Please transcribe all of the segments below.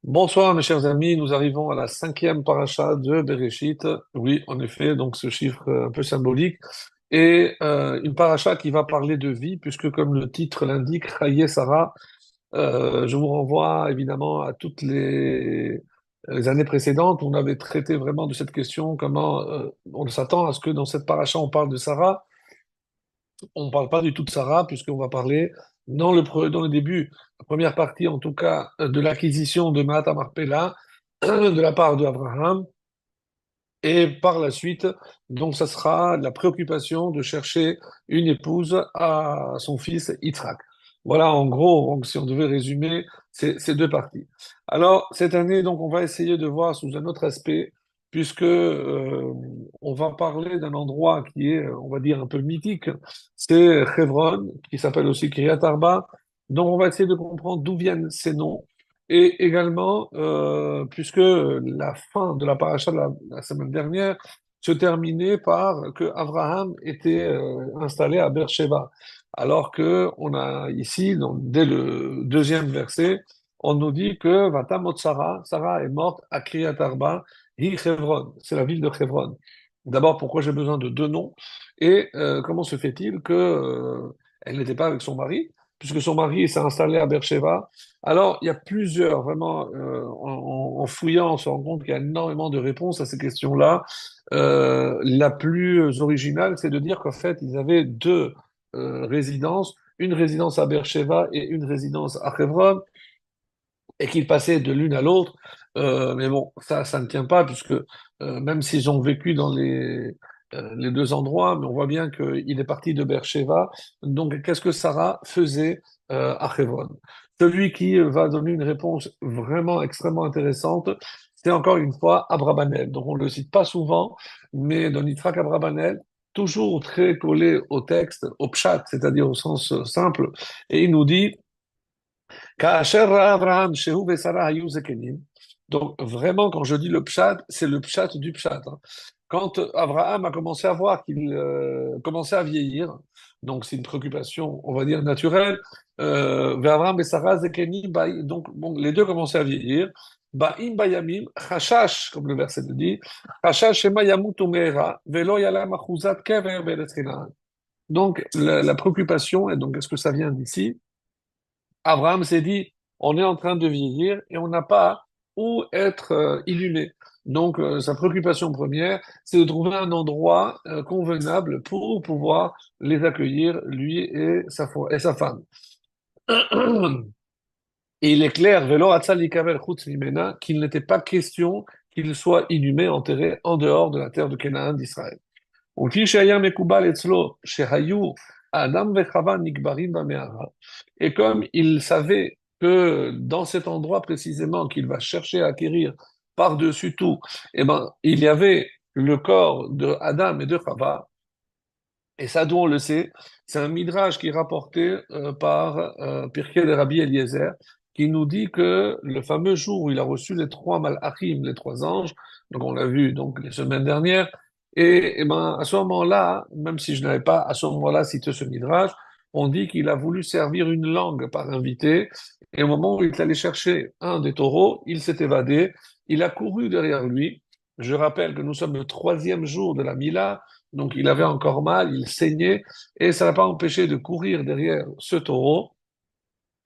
Bonsoir mes chers amis, nous arrivons à la cinquième paracha de Bereshit. Oui, en effet, donc ce chiffre un peu symbolique. Et une paracha qui va parler de vie, puisque comme le titre l'indique, Chaye Sarah, je vous renvoie évidemment à toutes les années précédentes. On avait traité vraiment de cette question, comment on s'attend à ce que dans cette paracha on parle de Sarah. On ne parle pas du tout de Sarah, puisqu'on va parler dans le début, la première partie en tout cas, de l'acquisition de Maat Marpella de la part d'Abraham. Et par la suite, donc, ça sera la préoccupation de chercher une épouse à son fils Yitzhak. Voilà, en gros, donc, si on devait résumer ces deux parties. Alors, cette année, donc, on va essayer de voir sous un autre aspect, puisque on va parler d'un endroit qui est, on va dire, un peu mythique. C'est Hebron, qui s'appelle aussi Kiryat Arba. Donc, on va essayer de comprendre d'où viennent ces noms et également, puisque la fin de la paracha de la semaine dernière se terminait par que Abraham était installé à Beersheba, alors que on a ici, donc, dès le deuxième verset, on nous dit que Vatamot Sarah, Sarah est morte à Kiryat Arba, hi Hebron, c'est la ville de Hebron. D'abord, pourquoi j'ai besoin de deux noms? Et comment se fait-il que elle n'était pas avec son mari, puisque son mari s'est installé à Beersheba? Alors, il y a plusieurs, vraiment, en fouillant, on se rend compte qu'il y a énormément de réponses à ces questions-là. La plus originale, c'est de dire qu'en fait, ils avaient deux résidences, une résidence à Beersheba et une résidence à Hebron, et qu'ils passaient de l'une à l'autre. Mais bon, ça ne tient pas, puisque même s'ils ont vécu dans les deux endroits, mais on voit bien qu'il est parti de Beersheba. Donc, qu'est-ce que Sarah faisait à Hebron? Celui qui va donner une réponse vraiment extrêmement intéressante, c'est encore une fois Abrabanel. Donc, on ne le cite pas souvent, mais dans Yitzhak Abrabanel, toujours très collé au texte, au pshat, c'est-à-dire au sens simple, et il nous dit כאשר ראה אברהם שהוא ושרה היו זקנים, donc vraiment quand je dis le pshat, c'est le pshat du pshat, hein. Quand Abraham a commencé à voir qu'il commençait à vieillir, donc c'est une préoccupation, on va dire, naturelle, Abraham et Sarah zekenim, donc bon, les deux commençaient à vieillir, ba'im bayamim, chashash, comme le verset le dit, chashash shema yamutu me'era, velo yalam achuzat kever be'eretz Canaan. Donc la préoccupation, et donc est-ce que ça vient d'ici? Abraham s'est dit, on est en train de vieillir et on n'a pas où être inhumé. Donc, sa préoccupation première, c'est de trouver un endroit convenable pour pouvoir les accueillir, lui et sa femme. Et il est clair, Velo Hatzal Yikavel Chutz Mimena, qu'il n'était pas question qu'il soit inhumé, enterré en dehors de la terre de Canaan d'Israël. וכפי שהיה מקובל אצלו, שהיו האדם וחווה נקברים במערה, et comme il savait que dans cet endroit précisément qu'il va chercher à acquérir par-dessus tout, eh ben, il y avait le corps de Adam et de Chava, et ça, d'où on le sait, c'est un midrash qui est rapporté par Pirkei de Rabbi Eliezer, qui nous dit que le fameux jour où il a reçu les trois malachim, les trois anges, donc on l'a vu donc les semaines dernières, et ben à ce moment-là, même si je n'avais pas à ce moment-là cité ce midrash, on dit qu'il a voulu servir une langue par invité, et au moment où il est allé chercher un des taureaux, il s'est évadé, il a couru derrière lui. Je rappelle que nous sommes le troisième jour de la Mila, donc il avait encore mal, il saignait, et ça n'a pas empêché de courir derrière ce taureau.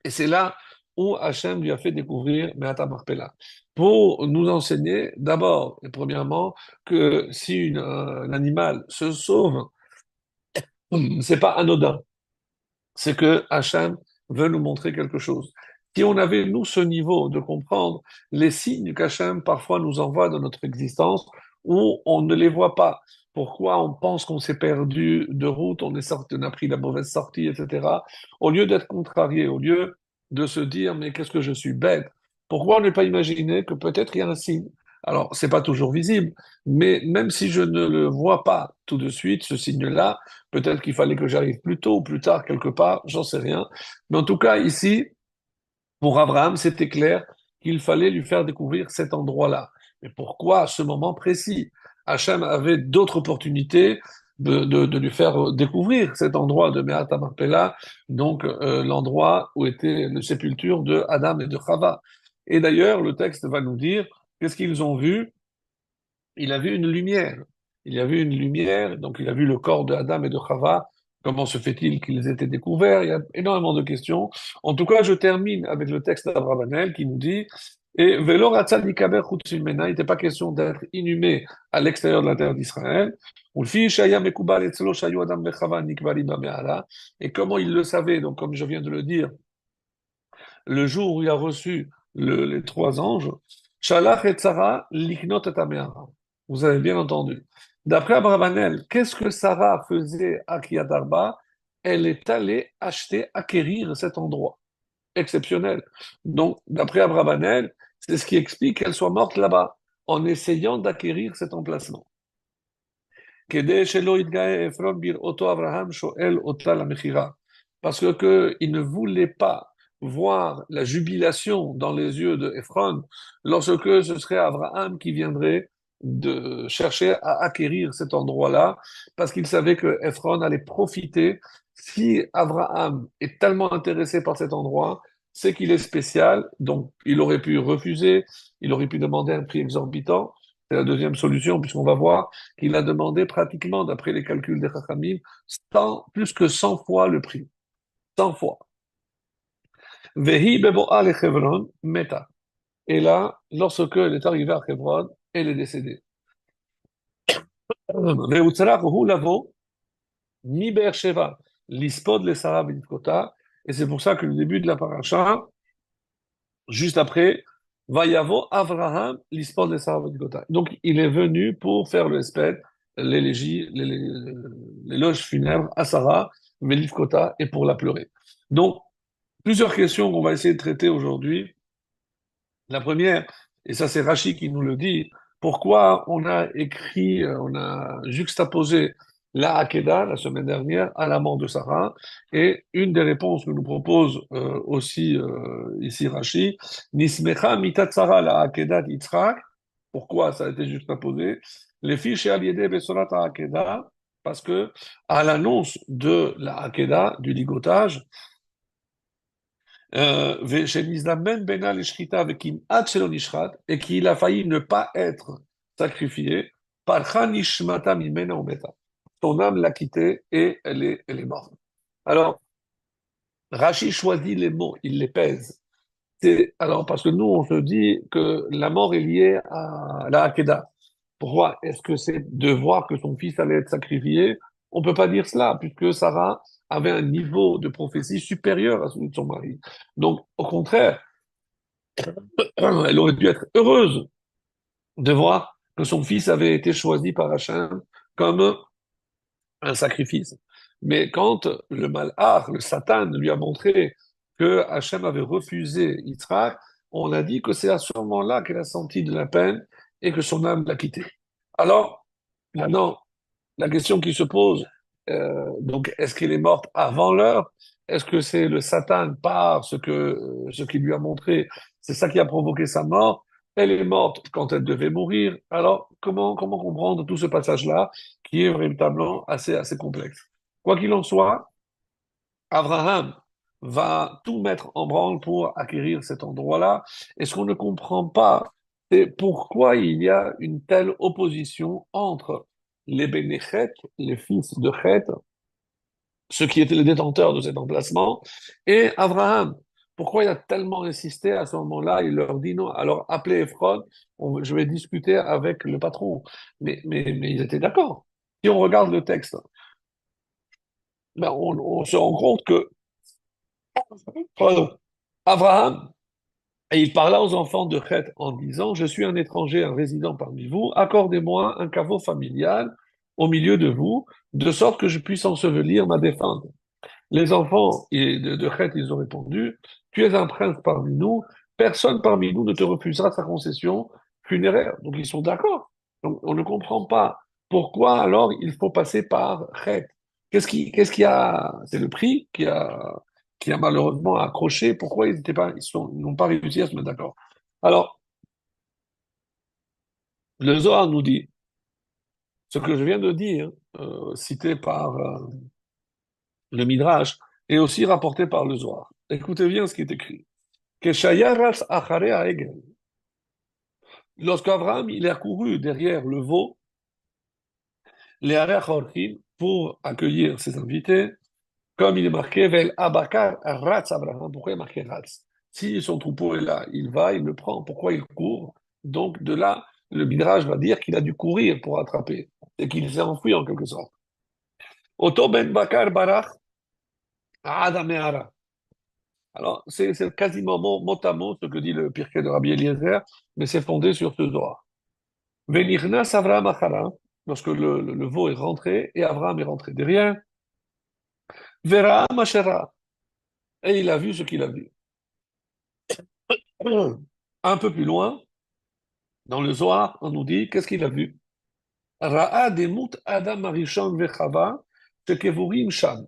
Et c'est là où Hachem lui a fait découvrir Me'ata Marpella, pour nous enseigner d'abord et premièrement que si un animal se sauve, c'est pas anodin, c'est que Hachem veut nous montrer quelque chose. Si on avait, nous, ce niveau de comprendre les signes qu'Hachem parfois nous envoie dans notre existence, où on ne les voit pas, pourquoi on pense qu'on s'est perdu de route, on est sorti, on a pris la mauvaise sortie, etc., au lieu d'être contrarié, au lieu de se dire, mais qu'est-ce que je suis bête, pourquoi ne pas imaginer que peut-être il y a un signe? Alors, c'est pas toujours visible, mais même si je ne le vois pas tout de suite, ce signe-là, peut-être qu'il fallait que j'arrive plus tôt ou plus tard quelque part, j'en sais rien. Mais en tout cas, ici, pour Abraham, c'était clair qu'il fallait lui faire découvrir cet endroit-là. Mais pourquoi à ce moment précis? Hachem avait d'autres opportunités de lui faire découvrir cet endroit de Me'at Marpella, donc l'endroit où était la sépulture de Adam et de Chava. Et d'ailleurs, le texte va nous dire qu'est-ce qu'ils ont vu. Il a vu une lumière. Il a vu une lumière, donc il a vu le corps de Adam et de Chava. Comment se fait-il qu'ils étaient découverts? Il y a énormément de questions. En tout cas, je termine avec le texte d'Abravanel qui nous dit et Velo ratza likaber chutz mimena, il n'était pas question d'être inhumé à l'extérieur de la terre d'Israël. Ulfi shaya mekubal etzlo shayu Adam vechava nikbali bameala. Et comment il le savait, donc comme je viens de le dire, le jour où il a reçu les trois anges, Shalach et Sarah liknot et Améara. Vous avez bien entendu. D'après Abravanel, qu'est-ce que Sarah faisait à Kiryat Arba? Elle est allée acheter, acquérir cet endroit exceptionnel. Donc, d'après Abravanel, c'est ce qui explique qu'elle soit morte là-bas, en essayant d'acquérir cet emplacement. כדי שלא יתגאה עפרון בראותו אברהם שואל אותה למכירה. Parce que il ne voulait pas voir la jubilation dans les yeux de Ephron lorsque ce serait Abraham qui viendrait de chercher à acquérir cet endroit-là, parce qu'il savait que Ephron allait profiter. Si Abraham est tellement intéressé par cet endroit, c'est qu'il est spécial, donc il aurait pu refuser, il aurait pu demander un prix exorbitant. C'est la deuxième solution, puisqu'on va voir qu'il a demandé pratiquement, d'après les calculs des Chachamim, plus que 100 fois le prix. 100 fois. Vehi bebo'a le Chevron meta. Et là, lorsque elle est arrivée à Hebron, elle est décédée. Veutzrach lavo mi Be'er-Sheva l'ispod le Sarah v'nifkota. Et c'est pour ça que le début de la paracha, juste après, Vayavo Avraham l'ispod le Sarah v'nifkota. Donc, il est venu pour faire le sped, l'éloge funèbre à Sarah, v'nifkota, et pour la pleurer. Donc, plusieurs questions qu'on va essayer de traiter aujourd'hui. La première, et ça c'est Rachi qui nous le dit, pourquoi on a écrit, on a juxtaposé la Hakeda la semaine dernière à la mort de Sarah, et une des réponses que nous propose aussi ici Rachi, Nismecha mitat Sarah la Hakeda d'Yitzhak, pourquoi ça a été juxtaposé? Les fiches aliédées Besorat Hakeda, parce que à l'annonce de la Hakeda, du ligotage, ושנזדמן בינה לשחיטה וכמעט שלא נשחט, et qu'il a failli ne pas être sacrifié, פרחה נשמתה ממנה ומתה. Son âme l'a quitté et elle est morte. Alors, Rachi choisit les mots, il les pèse. Alors, parce que nous, on se dit que la mort est liée à la Hakeda. Pourquoi est-ce que c'est de voir que son fils allait être sacrifié? On ne peut pas dire cela, puisque Sarah avait un niveau de prophétie supérieur à celui de son mari. Donc, au contraire, elle aurait dû être heureuse de voir que son fils avait été choisi par Hachem comme un sacrifice. Mais quand le malach, le Satan, lui a montré que Hachem avait refusé Yitzhak, on a dit que c'est à ce moment-là qu'elle a senti de la peine et que son âme l'a quitté. Alors, maintenant, la question qui se pose, donc, est-ce qu'elle est morte avant l'heure? Est-ce que c'est le Satan par ce qu'il lui a montré? C'est ça qui a provoqué sa mort. Elle est morte quand elle devait mourir. Alors, comment comprendre tout ce passage-là qui est véritablement assez complexe? Quoi qu'il en soit, Abraham va tout mettre en branle pour acquérir cet endroit-là. Et ce qu'on ne comprend pas, c'est pourquoi il y a une telle opposition entre les Béné Chet, les fils de Chet, ceux qui étaient les détenteurs de cet emplacement, et Abraham. Pourquoi il a tellement insisté à ce moment-là? Il leur dit non. Alors appelez Ephron, je vais discuter avec le patron. Mais ils étaient d'accord. Si on regarde le texte, ben on se rend compte que pardon, Abraham, et il parla aux enfants de Chet en disant, je suis un étranger, un résident parmi vous, accordez-moi un caveau familial au milieu de vous, de sorte que je puisse ensevelir ma défunte. Les enfants de Chet, ils ont répondu, tu es un prince parmi nous, personne parmi nous ne te refusera sa concession funéraire. Donc ils sont d'accord. Donc on ne comprend pas pourquoi alors il faut passer par Chet. Qu'est-ce qui a, c'est le prix qui a malheureusement accroché. Pourquoi ils étaient pas, ils n'ont pas réussi à se mettre d'accord. Alors, le Zohar nous dit ce que je viens de dire, cité par le Midrash, et aussi rapporté par le Zohar. Écoutez bien ce qui est écrit. Keshayaras achare haegel. Lorsqu'Abraham il a couru derrière le veau, les Arech Orchim, pour accueillir ses invités, comme il est marqué, Vel Abakar Ratz Abraham. Pourquoi il est marqué Ratz? Si son troupeau est là, il va, il le prend. Pourquoi il court? Donc de là, le Midrash va dire qu'il a dû courir pour attraper et qu'il s'est enfui en quelque sorte. Oto ben Bakar Barach Adameara. Alors, c'est quasiment mot à mot ce que dit le Pirkei de Rabbi Eliezer, mais c'est fondé sur ce Zohar. Venirnas Avraham Achara, lorsque le veau est rentré, et Abraham est rentré derrière, Vera Mashera, et il a vu ce qu'il a vu. Un peu plus loin, dans le Zohar, on nous dit, qu'est-ce qu'il a vu? Ra'a demut Adam Arishon vechava, shekevurim sham,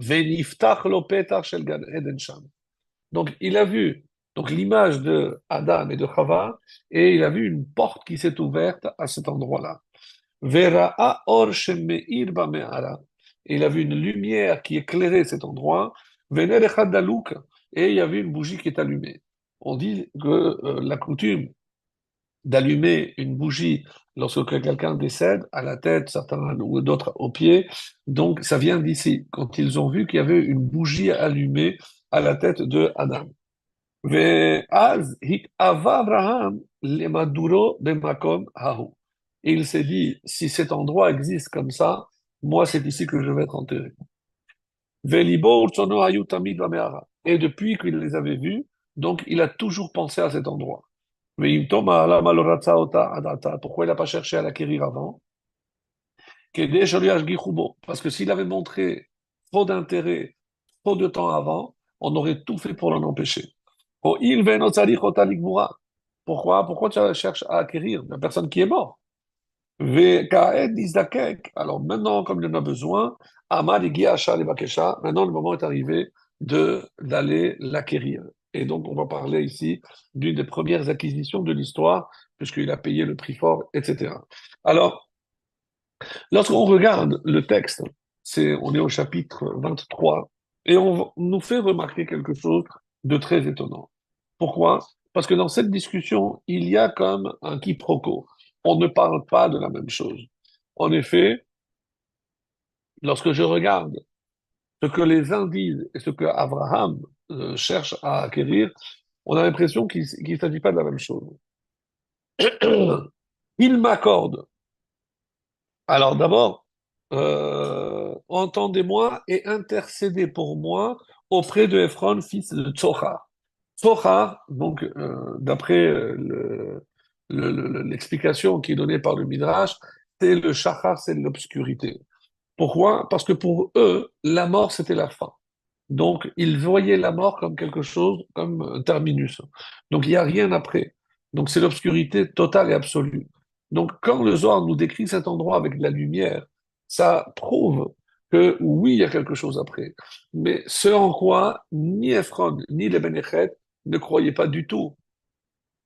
veniftach lo petach shel Gan Eden sham. Donc, il a vu donc l'image de Adam et de Chava, et il a vu une porte qui s'est ouverte à cet endroit-là. Vera'a or shemeir ba'me'ara. Et il a vu une lumière qui éclairait cet endroit. Vener echad daluk. Et il y avait une bougie qui est allumée. On dit que la coutume d'allumer une bougie lorsque quelqu'un décède, à la tête, certains ou d'autres aux pieds, donc ça vient d'ici, quand ils ont vu qu'il y avait une bougie allumée à la tête de Adam. ואז התאווה אברהם למדורו במקום ההוא. Et il s'est dit, si cet endroit existe comme ça, moi c'est ici que je vais être enterré. וליבו ורצונו היו תמיד במערה. Et depuis qu'il les avait vus, donc il a toujours pensé à cet endroit. ואם תמה, למה לא רצה אותה עד עתה? Pourquoi il n'a pas cherché à l'acquérir avant? כדי שלא ישגיחו בו. Parce que s'il avait montré trop d'intérêt, trop de temps avant, on aurait tout fait pour l'en empêcher. Pourquoi tu cherches à acquérir la personne qui est morte? Alors maintenant, comme il en a besoin, maintenant le moment est arrivé d'aller l'acquérir. Et donc, on va parler ici d'une des premières acquisitions de l'histoire, puisqu'il a payé le prix fort, etc. Alors, lorsqu'on regarde le texte, on est au chapitre 23, et on nous fait remarquer quelque chose de très étonnant. Pourquoi? Parce que dans cette discussion, il y a comme un quiproquo. On ne parle pas de la même chose. En effet, lorsque je regarde ce que les uns disent et ce que Abraham cherche à acquérir, on a l'impression qu'il ne s'agit pas de la même chose. Il m'accorde. Alors d'abord, entendez-moi et intercédez pour moi auprès de Ephron, fils de Tsochar. Tsochar, donc d'après l'explication qui est donnée par le Midrash, c'est le shachar, c'est l'obscurité. Pourquoi? Parce que pour eux, la mort, c'était la fin. Donc, ils voyaient la mort comme quelque chose, comme un terminus. Donc, il n'y a rien après. Donc, c'est l'obscurité totale et absolue. Donc, quand le Zohar nous décrit cet endroit avec de la lumière, ça prouve que oui, il y a quelque chose après. Mais ce en quoi ni Ephron, ni les Bénéchet ne croyaient pas du tout.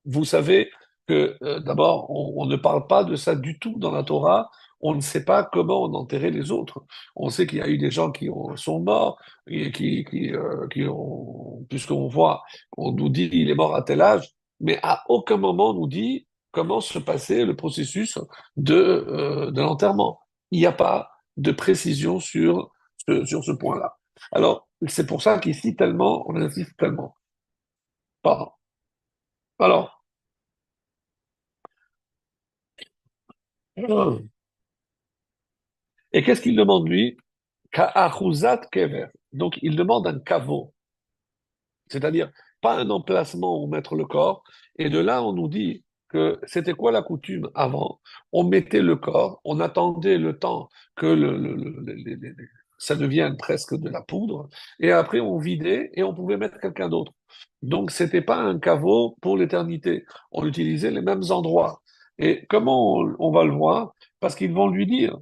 Vous savez que d'abord, on ne parle pas de ça du tout dans la Torah. On ne sait pas comment on enterrait les autres. On sait qu'il y a eu des gens sont morts et qui ont, puisqu'on voit, on nous dit il est mort à tel âge, mais à aucun moment on nous dit comment se passait le processus de l'enterrement. Il n'y a pas de précision sur ce point-là. Alors, c'est pour ça qu'ici, tellement, on insiste tellement. Pardon. Alors, et qu'est-ce qu'il demande lui? Ka'achuzat kever. Donc il demande un caveau, c'est-à-dire pas un emplacement où mettre le corps. Et de là, on nous dit que c'était quoi la coutume avant? On mettait le corps, on attendait le temps que ça devienne presque de la poudre, et après on vidait et on pouvait mettre quelqu'un d'autre. Donc c'était pas un caveau pour l'éternité. On utilisait les mêmes endroits. Et comment on va le voir? Parce qu'ils vont lui dire.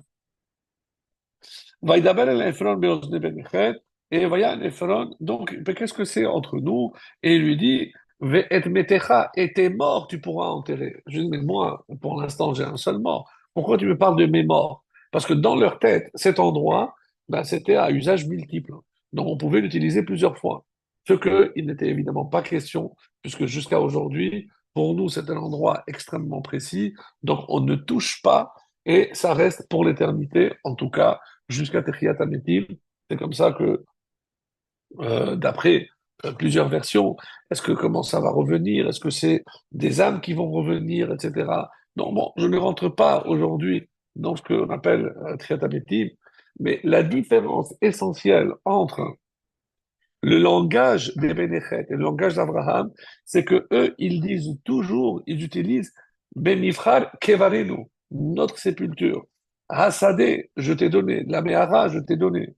Vaïdaber el Ephron be'ozne Benichet, et Vayan Ephron, donc qu'est-ce que c'est entre nous? Et il lui dit, Ve'et metecha, et tes morts tu pourras enterrer. Je dis, mais moi, pour l'instant, j'ai un seul mort. Pourquoi tu me parles de mes morts? Parce que dans leur tête, cet endroit, ben, c'était à usage multiple. Donc on pouvait l'utiliser plusieurs fois. Ce qu'il n'était évidemment pas question, puisque jusqu'à aujourd'hui, pour nous, c'est un endroit extrêmement précis, donc on ne touche pas, et ça reste pour l'éternité, en tout cas, jusqu'à Techiyat Ametim. C'est comme ça que d'après plusieurs versions. Est-ce que comment ça va revenir? Est-ce que c'est des âmes qui vont revenir, etc. Donc bon, je ne rentre pas aujourd'hui dans ce qu'on appelle Triat Ametim, mais la différence essentielle entre le langage des Bénéchets et le langage d'Abraham, c'est que eux, ils disent toujours, ils utilisent Benifrar Kevarenu, notre sépulture. Hasadeh, je t'ai donné. La Mehara, je t'ai donné.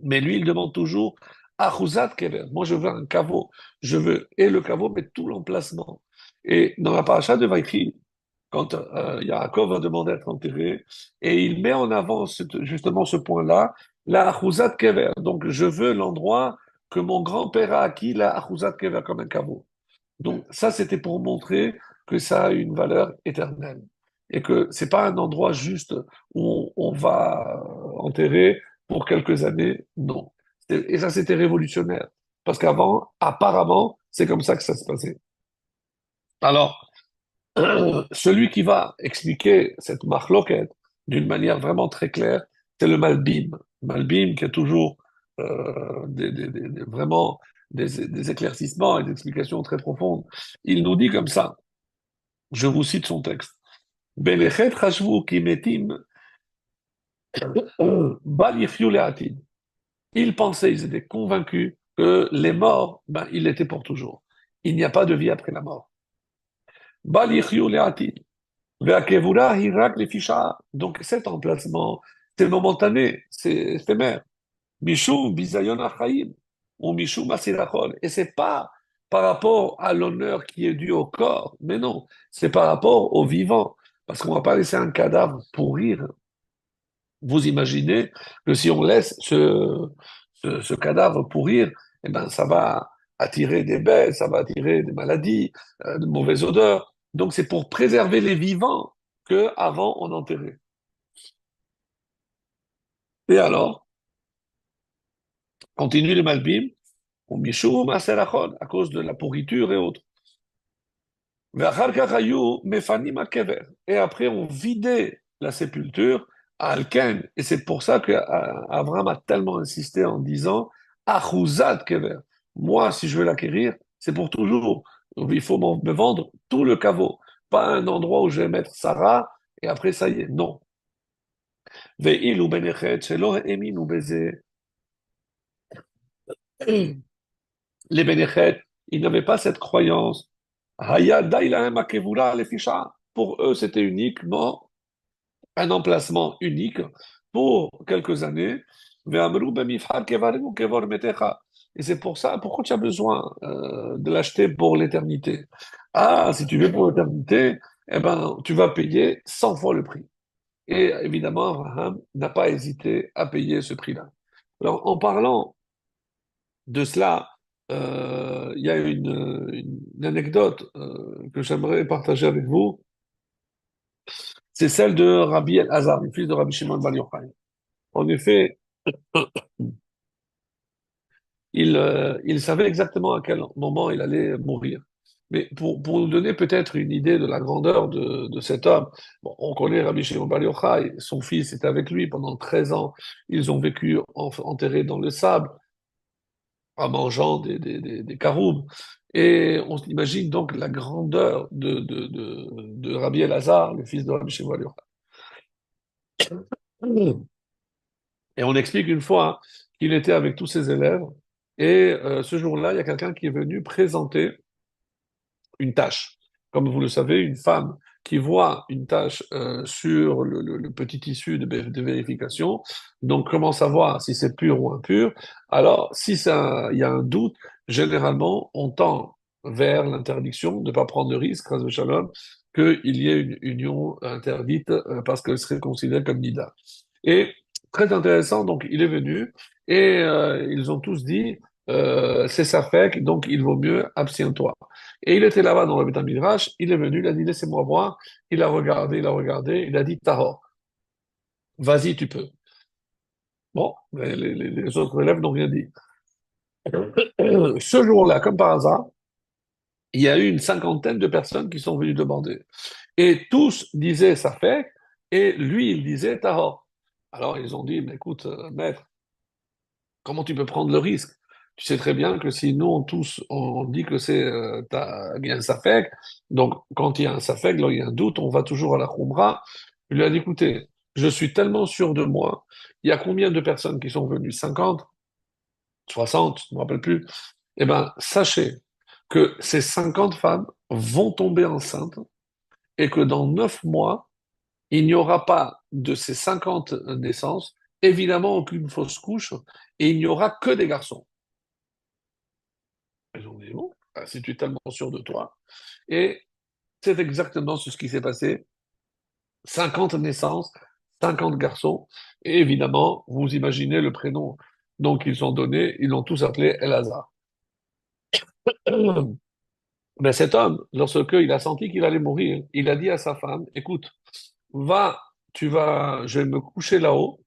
Mais lui, il demande toujours Achuzat Kever. Moi, je veux un caveau. Je veux et le caveau, mais tout l'emplacement. Et dans la paracha de Vaïchi, quand Yaakov va demander à être enterré, et il met en avant justement ce point-là, la Achuzat Kever. Donc, je veux l'endroit que mon grand-père a acquis, la Achuzat Kever, comme un caveau. Donc, ça, c'était pour montrer que ça a une valeur éternelle. Et que c'est pas un endroit juste où on va enterrer pour quelques années, non. Et ça, c'était révolutionnaire. Parce qu'avant, apparemment, c'est comme ça que ça se passait. Alors, celui qui va expliquer cette marloquette d'une manière vraiment très claire, c'est le Malbim. Malbim qui a toujours vraiment des éclaircissements et des explications très profondes. Il nous dit comme ça, je vous cite son texte. Belechet chashvu ki metim bal yichyu le'atid. Ils pensaient, ils étaient convaincus que les morts, ben, ils l'étaient pour toujours. Il n'y a pas de vie après la mort. Bal yichyu le'atid. Ve'akevura hirak lefisha. Donc cet emplacement, c'est momentané, c'est éphémère. Mishum bizayon achaim ou mishum asirachol. Et c'est pas par rapport à l'honneur qui est dû au corps, mais non, c'est par rapport au vivant. Parce qu'on va pas laisser un cadavre pourrir. Vous imaginez que si on laisse ce cadavre pourrir, eh ben, ça va attirer des bêtes, ça va attirer des maladies, de mauvaises odeurs. Donc c'est pour préserver les vivants que avant on enterrait. Et alors, continue les Malbim, au Mishum Aserachon, à cause de la pourriture et autres. Ve'achar kach hayu mefanim hakever. Et après, on vidait la sépulture à Alken. Et c'est pour ça que Abraham a tellement insisté en disant Achuzat kever. Moi, si je veux l'acquérir, c'est pour toujours. Donc, il faut me vendre tout le caveau. Pas un endroit où je vais mettre Sarah et après, ça y est. Non. Ve'ilu benechet shelo eminu beze. Les Bénéchets, ils n'avaient pas cette croyance. Haya daïlahem akevura lefisha. Pour eux, c'était uniquement un emplacement unique pour quelques années. Ve'amru bemifhar kevarenu kevor metecha. Et c'est pour ça, pourquoi tu as besoin de l'acheter pour l'éternité? Ah, si tu veux pour l'éternité, eh ben, tu vas payer 100 fois le prix. Et évidemment, Abraham n'a pas hésité à payer ce prix-là. Alors, en parlant de cela, il y a une anecdote que j'aimerais partager avec vous. C'est celle de Rabbi El-Hazar, le fils de Rabbi Shimon Bar Yochai. En effet, il savait exactement à quel moment il allait mourir. Mais pour nous donner peut-être une idée de la grandeur de cet homme, bon, on connaît Rabbi Shimon Bar Yochai, son fils était avec lui pendant 13 ans. Ils ont vécu enterrés dans le sable, en mangeant des caroubes. Et on imagine donc la grandeur de Rabbi Elazar, le fils de Rabbi Shimon Bar Yochai. Et on explique une fois hein, qu'il était avec tous ses élèves. Et ce jour-là, il y a quelqu'un qui est venu présenter une tâche. Comme vous le savez, une femme qui voit une tâche sur le petit tissu de vérification, donc comment savoir si c'est pur ou impur. Alors, si il y a un doute, généralement, on tend vers l'interdiction de ne pas prendre de risque, ras shalom, qu'il y ait une union interdite parce qu'elle serait considérée comme nida. Et très intéressant, donc il est venu et ils ont tous dit c'est ça fait, donc il vaut mieux abstiens-toi. Et il était là-bas dans le Beth Midrash, il est venu, il a dit laissez-moi voir, il a regardé, il a dit Tahor, vas-y, tu peux. Bon, mais les autres élèves n'ont rien dit. Ce jour-là, comme par hasard, il y a eu une cinquantaine de personnes qui sont venues demander. Et tous disaient ça fait, et lui, il disait tahor. Alors ils ont dit, mais écoute, maître, comment tu peux prendre le risque? Tu sais très bien que si nous, tous, on dit que il y a un safek, donc quand il y a un safek, là, il y a un doute, on va toujours à la khumra. Il lui a dit, écoutez, je suis tellement sûr de moi, il y a combien de personnes qui sont venues? 50, 60, je ne me rappelle plus. Eh bien, sachez que ces 50 femmes vont tomber enceintes et que dans 9 mois, il n'y aura pas de ces 50 naissances, évidemment aucune fausse couche, et il n'y aura que des garçons. Ils ont dit, bon, bah, si tu es tellement sûr de toi. Et c'est exactement ce qui s'est passé. 50 naissances, 50 garçons, et évidemment, vous imaginez le prénom donc ils ont donné, ils l'ont tous appelé Elazar. Mais cet homme, lorsque il a senti qu'il allait mourir, il a dit à sa femme, écoute, va, je vais me coucher là-haut,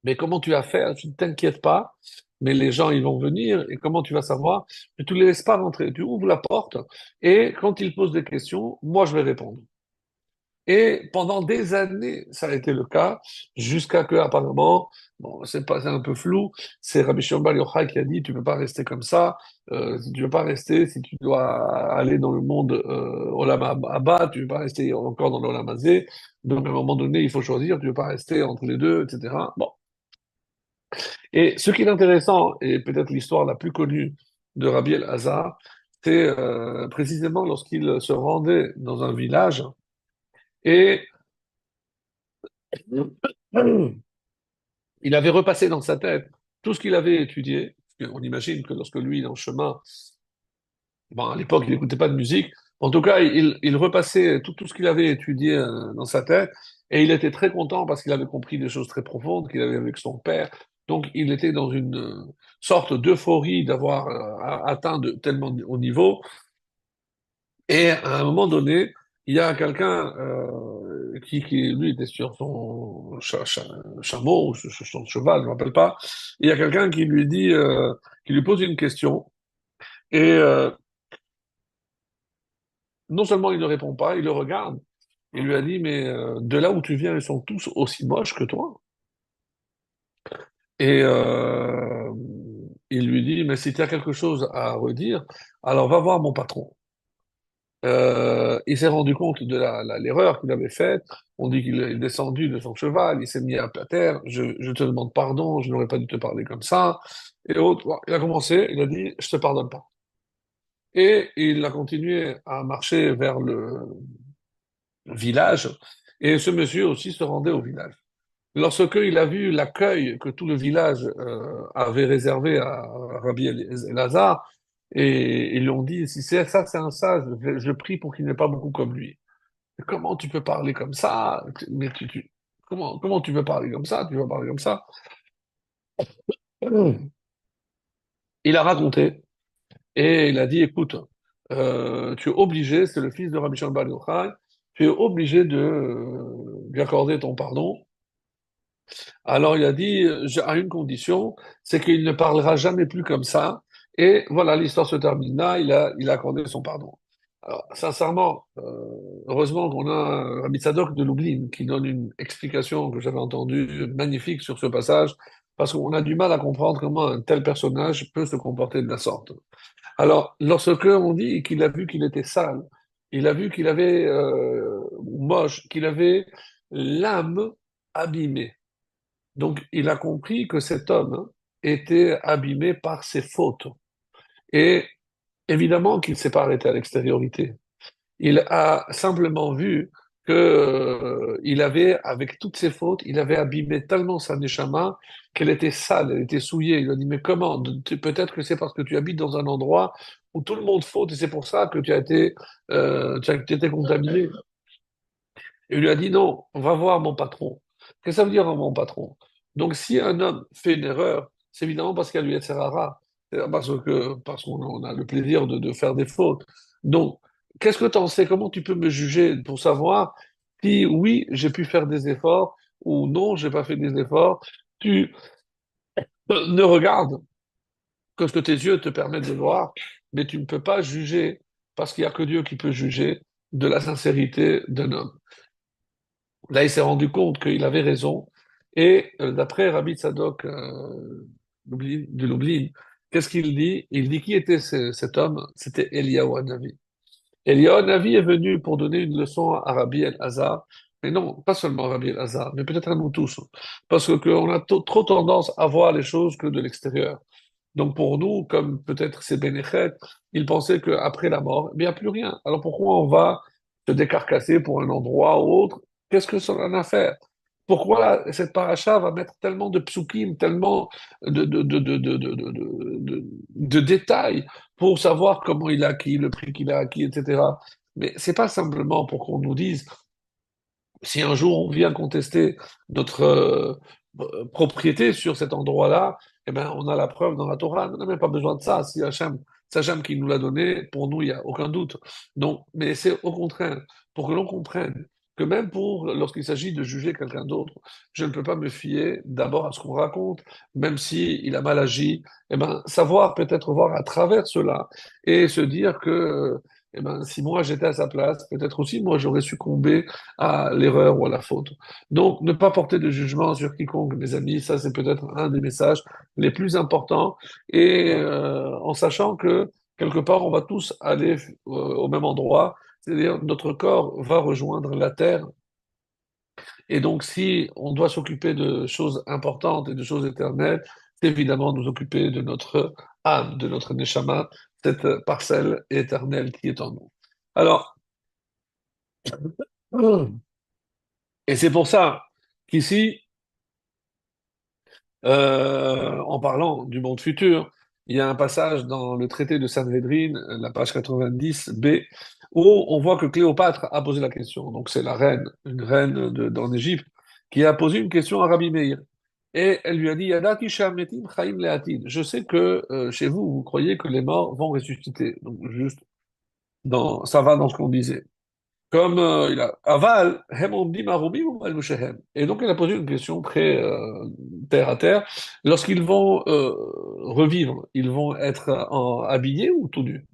mais comment tu vas faire? Tu ne t'inquiètes pas, mais les gens, ils vont venir, et comment tu vas savoir? Tu ne les laisses pas rentrer, tu ouvres la porte, et quand ils posent des questions, moi, je vais répondre. Et pendant des années, ça a été le cas, jusqu'à que, apparemment, bon, c'est un peu flou, c'est Rabbi Shimon Bar Yochai qui a dit, tu ne peux pas rester comme ça, si tu ne veux pas rester, si tu dois aller dans le monde Olam Abba, tu ne veux pas rester encore dans l'Olam Hazé, donc à un moment donné, il faut choisir, tu ne veux pas rester entre les deux, etc. Bon. Et ce qui est intéressant, et peut-être l'histoire la plus connue de Rabbi El-Hazar, c'est précisément lorsqu'il se rendait dans un village et il avait repassé dans sa tête tout ce qu'il avait étudié. On imagine que lorsque lui, il est en chemin, bon, à l'époque, il n'écoutait pas de musique. En tout cas, il repassait tout ce qu'il avait étudié dans sa tête et il était très content parce qu'il avait compris des choses très profondes qu'il avait avec son père. Donc, il était dans une sorte d'euphorie d'avoir atteint de tellement haut niveau. Et à un moment donné, il y a quelqu'un lui, était sur son chameau ou sur son cheval, je ne me rappelle pas. Il y a quelqu'un qui lui dit, qui lui pose une question. Et non seulement il ne répond pas, il le regarde. Il lui a dit, mais de là où tu viens, ils sont tous aussi moches que toi. Et il lui dit, mais si tu as quelque chose à redire, alors va voir mon patron. Il s'est rendu compte de l'erreur qu'il avait faite. On dit qu'il est descendu de son cheval, il s'est mis à terre. Je te demande pardon, je n'aurais pas dû te parler comme ça. Et autres, bon, il a commencé, il a dit, je te pardonne pas. Et il a continué à marcher vers le village. Et ce monsieur aussi se rendait au village. Lorsqu'il a vu l'accueil que tout le village avait réservé à Rabbi Elazar, et ils lui ont dit, si c'est ça, c'est un sage, je prie pour qu'il n'ait pas beaucoup comme lui. Comment tu peux parler comme ça? Mais comment tu peux parler comme ça? Tu vas parler comme ça? Il a raconté et il a dit, écoute, tu es obligé, c'est le fils de Rabbi Shimon Bar Yochai, tu es obligé de lui accorder ton pardon. Alors il a dit, à une condition, c'est qu'il ne parlera jamais plus comme ça. Et voilà, l'histoire se termine là, il a accordé son pardon. Alors, sincèrement, heureusement qu'on a un Rabbi Tzadok de Lublin qui donne une explication que j'avais entendue magnifique sur ce passage, parce qu'on a du mal à comprendre comment un tel personnage peut se comporter de la sorte. Alors, lorsque on dit qu'il a vu qu'il était sale, il a vu qu'il avait moche, qu'il avait l'âme abîmée. Donc, il a compris que cet homme était abîmé par ses fautes. Et évidemment qu'il ne s'est pas arrêté à l'extériorité. Il a simplement vu que il avait, avec toutes ses fautes, il avait abîmé tellement sa neshama qu'elle était sale, elle était souillée. Il a dit, mais comment? Peut-être que c'est parce que tu habites dans un endroit où tout le monde faute et c'est pour ça que tu as été contaminé. Et il lui a dit, non, on va voir mon patron. Qu'est-ce que ça veut dire mon patron? Donc, si un homme fait une erreur, c'est évidemment parce qu'il y a lui rare, parce qu'on a le plaisir de faire des fautes. Donc, qu'est-ce que tu en sais? Comment tu peux me juger pour savoir si oui, j'ai pu faire des efforts ou non, j'ai pas fait des efforts? Tu ne regardes que ce que tes yeux te permettent de voir, mais tu ne peux pas juger, parce qu'il n'y a que Dieu qui peut juger de la sincérité d'un homme. Là, il s'est rendu compte qu'il avait raison, et d'après Rabbi Tzadok de Lublin, qu'est-ce qu'il dit? Il dit qui était cet homme? C'était Eliyahu Hanavi. Eliyahu Hanavi est venu pour donner une leçon à Rabbi El-Hazar, mais non, pas seulement à Rabbi El-Hazar, mais peut-être à nous tous, parce que qu'on a trop tendance à voir les choses que de l'extérieur. Donc pour nous, comme peut-être ces bénéchets, ils pensaient qu'après la mort, il n'y a plus rien. Alors pourquoi on va se décarcasser pour un endroit ou autre? Qu'est-ce que ça en a à faire? Pourquoi cette paracha va mettre tellement de psukim, tellement de détails pour savoir comment il a acquis, le prix qu'il a acquis, etc. Mais c'est pas simplement pour qu'on nous dise si un jour on vient contester notre propriété sur cet endroit-là, eh ben, on a la preuve dans la Torah. On n'a même pas besoin de ça. Si Hachem, c'est Hachem qui nous l'a donné, pour nous, il n'y a aucun doute. Donc, mais c'est au contraire, pour que l'on comprenne que même lorsqu'il s'agit de juger quelqu'un d'autre, je ne peux pas me fier d'abord à ce qu'on raconte, même si il a mal agi, eh ben, savoir peut-être voir à travers cela et se dire que eh ben, si moi j'étais à sa place, peut-être aussi moi j'aurais succombé à l'erreur ou à la faute. Donc, ne pas porter de jugement sur quiconque, mes amis, ça c'est peut-être un des messages les plus importants, et en sachant que quelque part on va tous aller au même endroit, c'est-à-dire notre corps va rejoindre la terre, et donc si on doit s'occuper de choses importantes et de choses éternelles, c'est évidemment nous occuper de notre âme, de notre neshama, cette parcelle éternelle qui est en nous. Alors, et c'est pour ça qu'ici, en parlant du monde futur, il y a un passage dans le traité de Sanhedrin, la page 90b, où on voit que Cléopâtre a posé la question. Donc c'est la reine, une reine d'en Égypte, qui a posé une question à Rabbi Meir. Et elle lui a dit, Yadati she'ametim chaim le'atid. Je sais que chez vous, vous croyez que les morts vont ressusciter. Donc juste, ça va dans ce qu'on disait. Comme il a Aval, hem omdim arubim ou malbushehem. Et donc il a posé une question très terre à terre. Lorsqu'ils vont revivre, ils vont être habillés ou tout nus?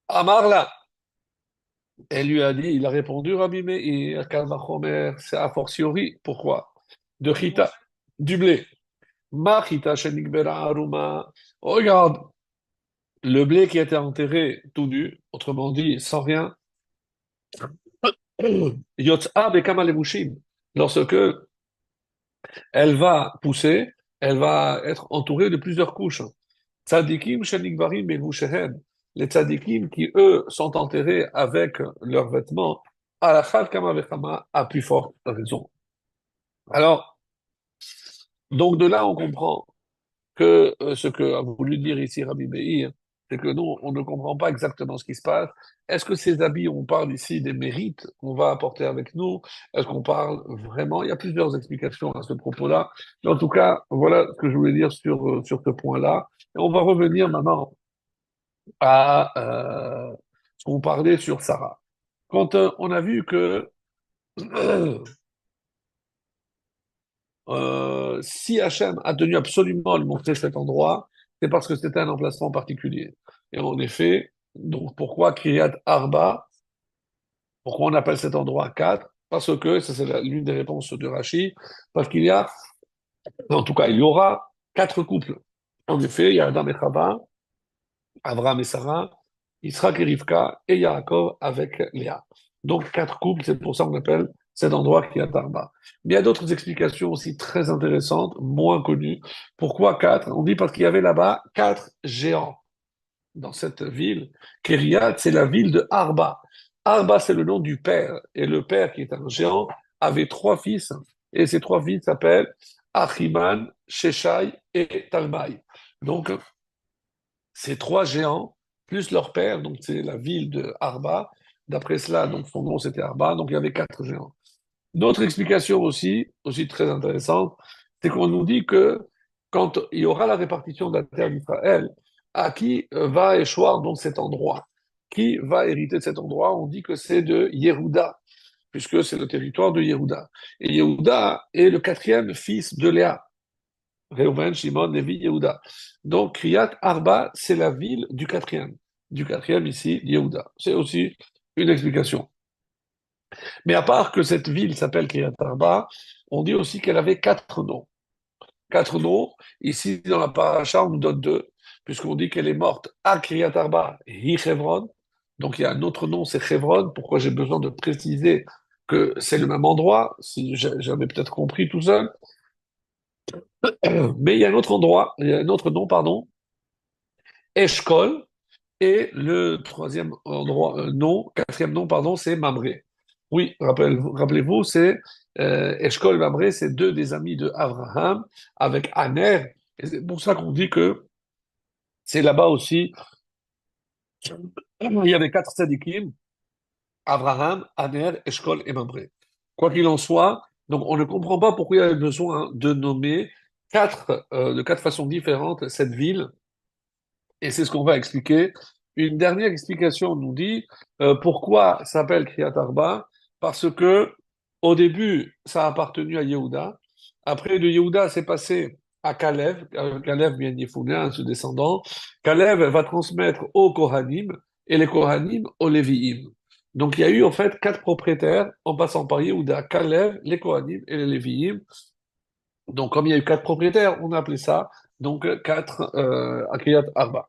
Amarla, elle lui a dit, il a répondu, Rabbi Meir, Kalvachomer, c'est a fortiori. Pourquoi? De chita, du blé. Ma chita shenikbera aruma. Regarde, le blé qui a été enterré tout nu, autrement dit, sans rien. Yotza bekama levushim. Lorsque elle va pousser, elle va être entourée de plusieurs couches. Tzadikim shenikbarim belvushehem. Les tzadikim qui, eux, sont enterrés avec leurs vêtements, alachal kama vechama, à plus forte raison. Alors, donc de là, on comprend que ce que a voulu dire ici Rabbi Meir, c'est que nous, on ne comprend pas exactement ce qui se passe. Est-ce que ces habits, on parle ici des mérites qu'on va apporter avec nous? Est-ce qu'on parle vraiment? Il y a plusieurs explications à ce propos-là. Mais en tout cas, voilà ce que je voulais dire sur ce point-là. Et on va revenir maintenant à ce qu'on parlait sur Sarah. Quand on a vu que si Hachem a tenu absolument à lui montrer cet endroit, c'est parce que c'était un emplacement particulier. Et en effet, donc pourquoi Kiryat Arba? Pourquoi on appelle cet endroit 4? Parce que, ça c'est l'une des réponses de Rashi, parce qu'il y a, en tout cas, il y aura 4 couples. En effet, il y a Adam et Chava, Abraham et Sarah, Yitzhak et Rivka, et Yaakov avec Léa. Donc 4 couples, c'est pour ça qu'on appelle cet endroit qui est Arba. Mais il y a d'autres explications aussi très intéressantes, moins connues. Pourquoi 4? On dit parce qu'il y avait là-bas 4 géants dans cette ville. Kériat, c'est la ville de Arba. Arba, c'est le nom du père. Et le père, qui est un géant, avait 3 fils. Et ces 3 fils s'appellent Achiman, Sheshai et Talmai. Donc, ces 3 géants, plus leur père, donc c'est la ville de Arba. D'après cela, donc son nom c'était Arba, donc il y avait 4 géants. D'autres explications aussi très intéressantes, c'est qu'on nous dit que quand il y aura la répartition de la terre d'Israël, à qui va échoir donc cet endroit? Qui va hériter de cet endroit? On dit que c'est de Yehuda, puisque c'est le territoire de Yehuda. Et Yehuda est le 4e fils de Léa. Reuven, Shimon, Lévi, Yehuda. Donc, Kriyat Arba, c'est la ville du quatrième. Du quatrième ici, Yehuda. C'est aussi une explication. Mais à part que cette ville s'appelle Kriyat Arba, on dit aussi qu'elle avait quatre noms. Quatre noms. Ici, dans la paracha, on nous donne deux, puisqu'on dit qu'elle est morte à Kriyat Arba, Hi Chevron. Donc, il y a un autre nom, c'est Chevron. Pourquoi j'ai besoin de préciser que c'est le même endroit, si j'avais peut-être compris tout seul. Mais il y a un autre endroit, il y a un autre nom, pardon, Eshkol. Et le troisième endroit, nom, quatrième nom, pardon, c'est Mamré. Oui, rappelez-vous, c'est Eshkol et Mamré, c'est deux des amis de Abraham avec Aner. Et c'est pour ça qu'on dit que c'est là-bas aussi, il y avait quatre tzadikim, Abraham, Aner, Eshkol et Mamré. Quoi qu'il en soit, donc on ne comprend pas pourquoi il y avait besoin de nommer de quatre façons différentes cette ville. Et c'est ce qu'on va expliquer. Une dernière explication nous dit pourquoi ça s'appelle Kriyat Arba. Parce que au début, ça a appartenu à Yehuda. Après, de Yehuda, c'est passé à Kalev. Kalev, bien Yefouna, un ses descendants. Kalev va transmettre aux Kohanim et les Kohanim aux Lévi'im. Donc, il y a eu en fait quatre propriétaires en passant par Yehuda, Kalev, les Kohanim et les Lévi'im. Donc, comme il y a eu quatre propriétaires, on a appelé ça donc quatre à Kriyat Arba.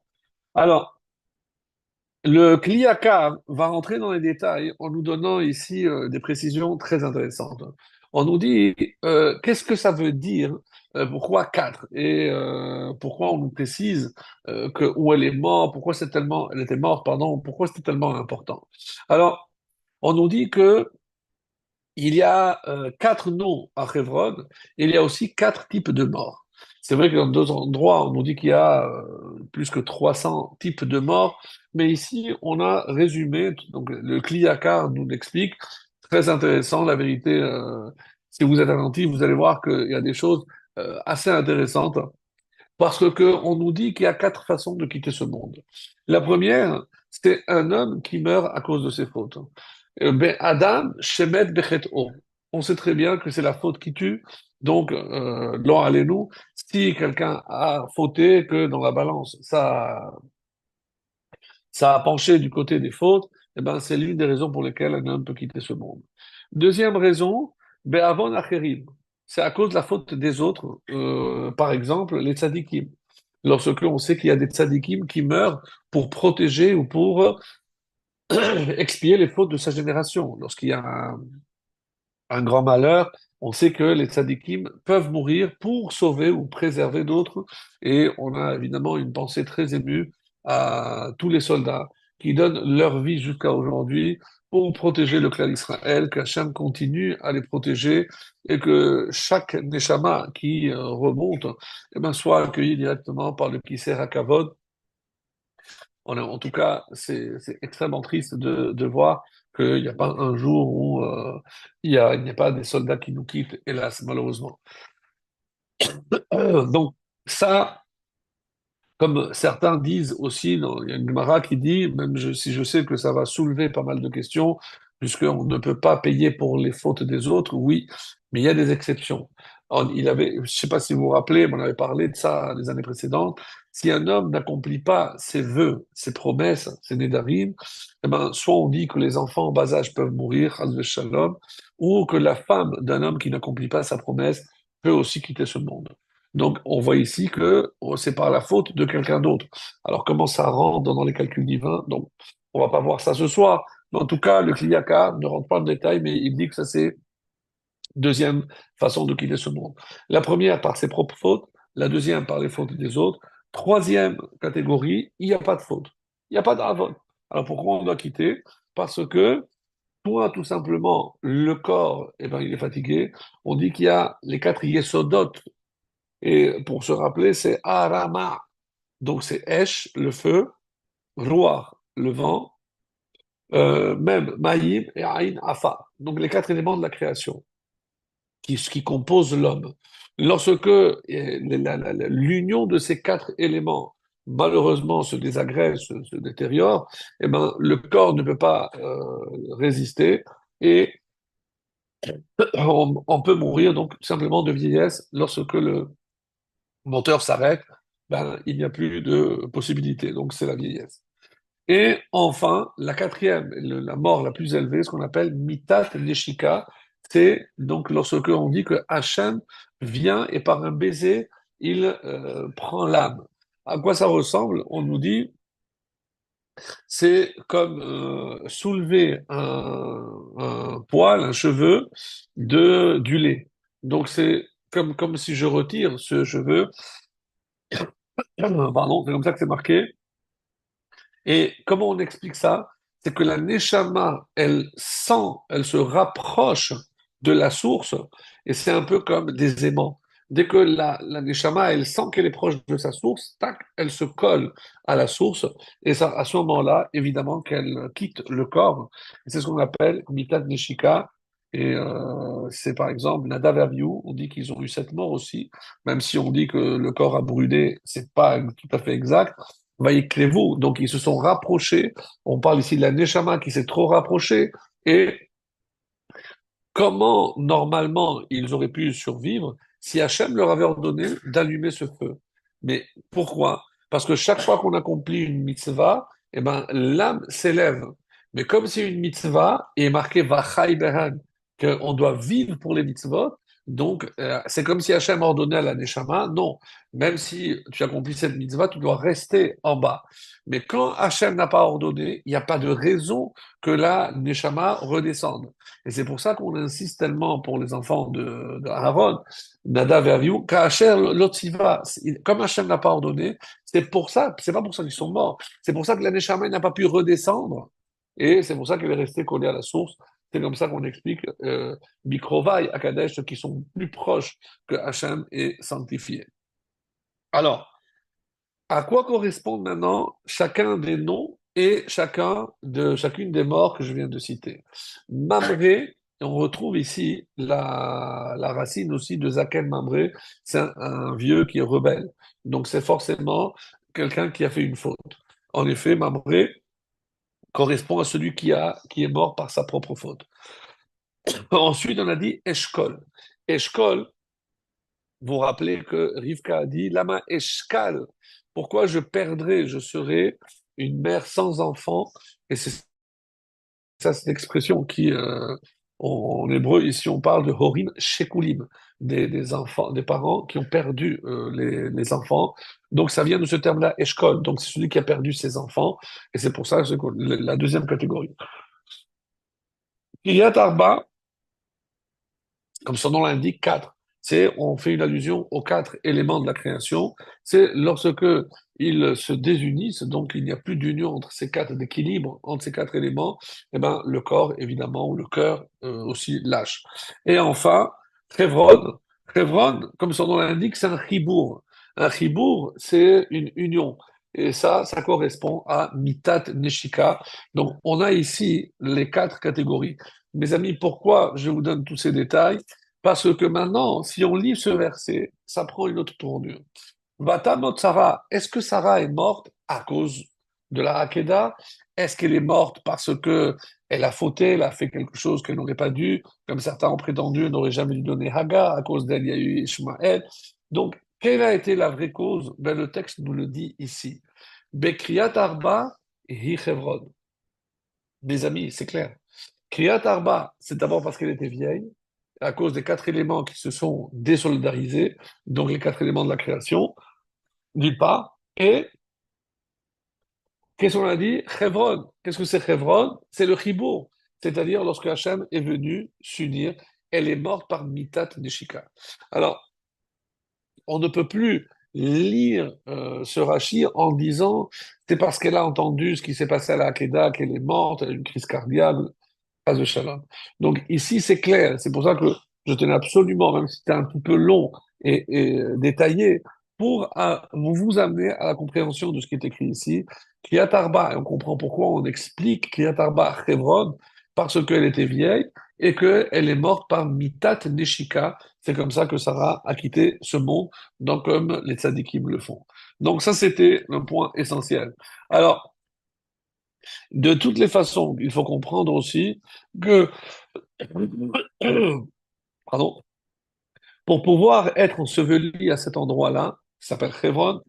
Alors, le Kliyaka va rentrer dans les détails en nous donnant ici des précisions très intéressantes. On nous dit qu'est-ce que ça veut dire, pourquoi 4 et pourquoi on nous précise que où elle est morte, pourquoi elle était morte, pardon, pourquoi c'était tellement important. Alors, on nous dit que il y a quatre noms à Hebron, et il y a aussi quatre types de morts. C'est vrai que dans deux endroits, on nous dit qu'il y a plus que 300 types de morts, mais ici, on a résumé, donc le Kliyakar nous l'explique, très intéressant, la vérité, si vous êtes attentif, vous allez voir qu'il y a des choses assez intéressantes. Parce que on nous dit qu'il y a quatre façons de quitter ce monde. La première, c'est un homme qui meurt à cause de ses fautes. Ben, Adam, Shemet Bechet'o. On sait très bien que c'est la faute qui tue. Donc, l'on allez-nous, si quelqu'un a fauté, que dans la balance, ça a penché du côté des fautes, eh ben, c'est l'une des raisons pour lesquelles un homme peut quitter ce monde. Deuxième raison, Be'avon Acherim. C'est à cause de la faute des autres, par exemple, les tzadikim. Lorsque on sait qu'il y a des tzadikim qui meurent pour protéger ou pour expier les fautes de sa génération. Lorsqu'il y a un grand malheur, on sait que les tzadikim peuvent mourir pour sauver ou préserver d'autres. Et on a évidemment une pensée très émue à tous les soldats qui donnent leur vie jusqu'à aujourd'hui pour protéger le clan d'Israël, qu'Hachem continue à les protéger et que chaque neshama qui remonte eh ben, soit accueilli directement par le Kisser HaKavod. En tout cas, c'est extrêmement triste de voir qu'il n'y a pas un jour où il n'y a pas des soldats qui nous quittent, hélas, malheureusement. Donc, ça, comme certains disent aussi, il y a une Gemara qui dit, si je sais que ça va soulever pas mal de questions, puisqu'on ne peut pas payer pour les fautes des autres, oui, mais il y a des exceptions. Je ne sais pas si vous vous rappelez, mais on avait parlé de ça les années précédentes. Si un homme n'accomplit pas ses vœux, ses promesses, ses nédarim, eh ben, soit on dit que les enfants en bas âge peuvent mourir, chas shalom, ou que la femme d'un homme qui n'accomplit pas sa promesse peut aussi quitter ce monde. Donc, on voit ici que c'est par la faute de quelqu'un d'autre. Alors, comment ça rentre dans les calculs divins? Donc, on va pas voir ça ce soir. Mais en tout cas, le Kliyaka ne rentre pas dans le détail, mais il dit que ça, c'est deuxième façon de quitter ce monde. La première par ses propres fautes, la deuxième par les fautes des autres. Troisième catégorie, il n'y a pas de faute. Il n'y a pas d'avon. Alors, pourquoi on doit quitter? Parce que, tout simplement, le corps, eh ben, il est fatigué. On dit qu'il y a les quatre yesodot et pour se rappeler, c'est Arama. Donc c'est Esh, le feu, Ruach, le vent, même Maïm et Aïn, Afa. Donc les quatre éléments de la création qui composent l'homme. Lorsque l'union de ces quatre éléments malheureusement se désagrège, se détériore, eh ben, le corps ne peut pas résister et on peut mourir donc simplement de vieillesse lorsque moteur s'arrête, ben, il n'y a plus de possibilité. Donc, c'est la vieillesse. Et enfin, la quatrième, la mort la plus élevée, ce qu'on appelle mitat neshika, c'est donc lorsque on dit que Hachem vient et par un baiser, il prend l'âme. À quoi ça ressemble? On nous dit, c'est comme soulever un poil, un cheveu du lait. Donc c'est comme si je retire ce cheveu, pardon, c'est comme ça que c'est marqué. Et comment on explique ça? C'est que la neshama, elle sent, elle se rapproche de la source, et c'est un peu comme des aimants. Dès que la neshama, elle sent qu'elle est proche de sa source, tac, elle se colle à la source, et ça, à ce moment-là, évidemment qu'elle quitte le corps. Et c'est ce qu'on appelle mitat neshika. Et c'est par exemple Nadav et Abihu, on dit qu'ils ont eu cette mort aussi, même si on dit que le corps a brûlé, c'est pas tout à fait exact. Vaïklevou, donc ils se sont rapprochés. On parle ici de la Neshama qui s'est trop rapprochée. Et comment, normalement, ils auraient pu survivre si Hachem leur avait ordonné d'allumer ce feu? Mais pourquoi? Parce que chaque fois qu'on accomplit une mitzvah, eh ben, l'âme s'élève. Mais comme c'est une mitzvah, et marqué Vachai Behan, qu'on doit vivre pour les mitzvot, donc c'est comme si Hachem ordonnait à la Neshama, non, même si tu accomplis cette mitzvah, tu dois rester en bas. Mais quand Hachem n'a pas ordonné, il n'y a pas de raison que la Neshama redescende. Et c'est pour ça qu'on insiste tellement pour les enfants de Aaron, Nadav et Avihu, qu'Hachem l'Otziva, comme Hachem n'a pas ordonné, c'est pour ça, c'est pas pour ça qu'ils sont morts, c'est pour ça que la Neshama n'a pas pu redescendre, et c'est pour ça qu'elle est restée collée à la source. C'est comme ça qu'on explique Mikrovai, Akadesh, qui sont plus proches que Hachem est sanctifié. Alors, à quoi correspondent maintenant chacun des noms et chacune des morts que je viens de citer? Mamré, on retrouve ici la racine aussi de Zaken Mamré, c'est un vieux qui est rebelle. Donc c'est forcément quelqu'un qui a fait une faute. En effet, Mamré correspond à celui qui est mort par sa propre faute. Ensuite, on a dit Eshkol. Eshkol, vous rappelez que Rivka a dit Lama Eshkal, pourquoi je perdrai, je serai une mère sans enfant? Et c'est ça, c'est l'expression qui, en hébreu, ici, on parle de Horim Shekulim, des enfants, des parents qui ont perdu les enfants. Donc, ça vient de ce terme-là, Eshkol. Donc, c'est celui qui a perdu ses enfants. Et c'est pour ça que c'est la deuxième catégorie. Kiryat Arba, comme son nom l'indique, quatre. C'est, on fait une allusion aux quatre éléments de la création. C'est lorsque ils se désunissent, donc il n'y a plus d'union entre ces quatre, d'équilibre entre ces quatre éléments, et ben, le corps, évidemment, ou le cœur aussi lâche. Et enfin, Chevron. Chevron, comme son nom l'indique, c'est un chibour. Un chibour, c'est une union. Et ça correspond à mitat neshika. Donc, on a ici les quatre catégories. Mes amis, pourquoi je vous donne tous ces détails? Parce que maintenant, si on lit ce verset, ça prend une autre tournure. Vatamot Sarah, est-ce que Sarah est morte à cause de la Hakeda? Est-ce qu'elle est morte parce que elle a fauté, elle a fait quelque chose qu'elle n'aurait pas dû, comme certains ont prétendu, elle n'aurait jamais dû donner Hagar, à cause d'elle, il y a eu Ishmaël. Donc, quelle a été la vraie cause? Ben, le texte nous le dit ici. Bekriyat Arba hi Chevron. Mes amis, c'est clair. Kriyat Arba, c'est d'abord parce qu'elle était vieille, à cause des quatre éléments qui se sont désolidarisés, donc les quatre éléments de la création, d'une part, et qu'est-ce qu'on a dit? Chevron. Qu'est-ce que c'est Chevron? C'est le chibour, c'est-à-dire lorsque Hachem est venu s'unir, elle est morte par Mitat Neshika. Alors, on ne peut plus lire ce Rashi en disant c'est parce qu'elle a entendu ce qui s'est passé à la Hakeda qu'elle est morte, elle a eu une crise cardiaque, pas de shalom. Donc ici, c'est clair. C'est pour ça que je tenais absolument, même si c'était un petit peu long et détaillé, pour vous amener à la compréhension de ce qui est écrit ici. Kriyat Arba, et on comprend pourquoi on explique Kriyat Arba à Hebron, parce qu'elle était vieille et qu'elle est morte par Mitat Neshika. C'est comme ça que Sarah a quitté ce monde, donc comme les tzadikim le font. Donc ça, c'était un point essentiel. Alors, de toutes les façons, il faut comprendre aussi que, pardon, pour pouvoir être enseveli à cet endroit-là, qui s'appelle Hebron,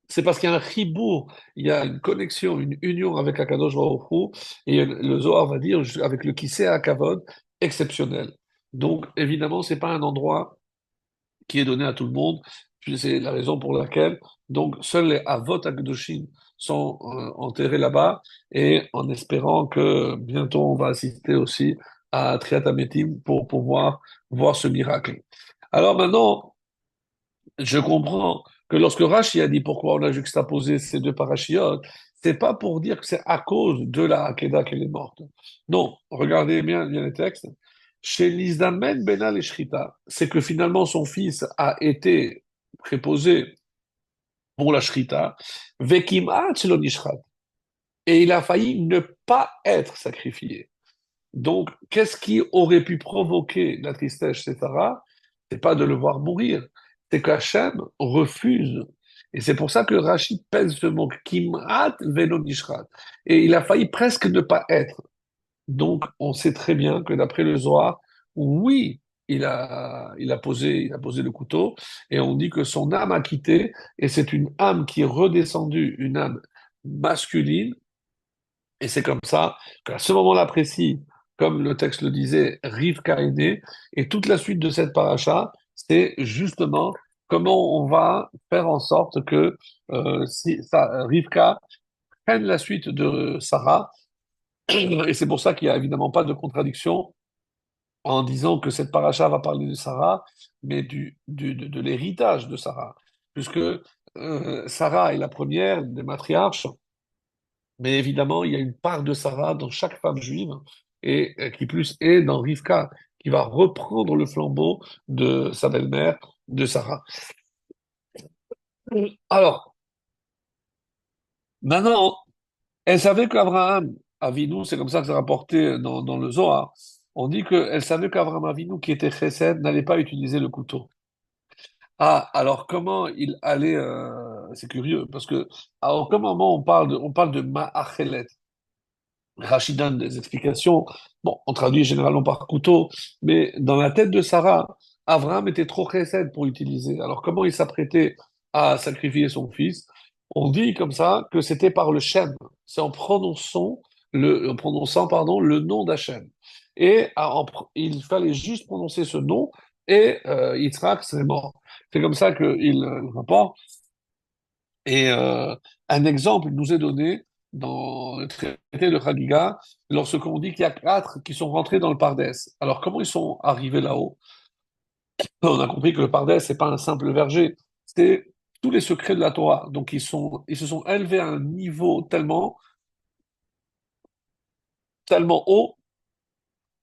c'est parce qu'il y a un chibour, il y a une connexion, une union avec Akadosh Baruch Hu, et le Zohar va dire avec le Kisei HaKavod, exceptionnel. Donc, évidemment, c'est pas un endroit qui est donné à tout le monde. Puis c'est la raison pour laquelle donc seuls les Avot Akdoshim sont enterrés là-bas et en espérant que bientôt on va assister aussi à Triat Hametim pour pouvoir voir ce miracle. Alors maintenant, je comprends que lorsque Rashi a dit pourquoi on a juxtaposé ces deux parachiotes, c'est pas pour dire que c'est à cause de la Hakeda qu'elle est morte. Non, regardez bien les textes. Chez l'Isdamen Benal et Shrita, c'est que finalement son fils a été préposé pour la Shrita, Vekimat Shelo Nishrat, et il a failli ne pas être sacrifié. Donc, qu'est-ce qui aurait pu provoquer la tristesse chez Sarah? C'est pas de le voir mourir, c'est qu'Hachem refuse. Et c'est pour ça que Rachid pèse ce mot, Kimrat velo nishrat. Et il a failli presque ne pas être. Donc, on sait très bien que d'après le Zohar, oui, il a posé le couteau, et on dit que son âme a quitté, et c'est une âme qui est redescendue, une âme masculine, et c'est comme ça qu'à ce moment-là précis, comme le texte le disait, Rivka est née, et toute la suite de cette paracha, c'est justement comment on va faire en sorte que Rivka prenne la suite de Sarah, et c'est pour ça qu'il n'y a évidemment pas de contradiction en disant que cette paracha va parler de Sarah, mais de l'héritage de Sarah, puisque Sarah est la première des matriarches, mais évidemment, il y a une part de Sarah dans chaque femme juive, et qui plus est dans Rivka, qui va reprendre le flambeau de sa belle-mère, de Sarah. Alors, maintenant, elle savait qu'Abraham Avinu, c'est comme ça que c'est rapporté dans le Zohar, on dit qu'elle savait qu'Abraham Avinu, qui était chesed, n'allait pas utiliser le couteau. Ah, alors comment il allait, c'est curieux, parce que à aucun moment on parle de Ma'achelet. Rachid donne des explications. Bon, on traduit généralement par couteau, mais dans la tête de Sarah, Abraham était trop chesed pour utiliser. Alors, comment il s'apprêtait à sacrifier son fils? On dit comme ça que c'était par le Shem. C'est en prononçant, pardon, le nom d'Hachem. Et il fallait juste prononcer ce nom et Yitzhak serait mort. C'est comme ça qu'il rapporte. Et un exemple nous est donné dans le traité de Khadiga, lorsqu'on dit qu'il y a quatre qui sont rentrés dans le Pardès. Alors, comment ils sont arrivés là-haut? On a compris que le Pardès, c'est pas un simple verger, c'est tous les secrets de la Torah. Donc, ils se sont élevés à un niveau tellement haut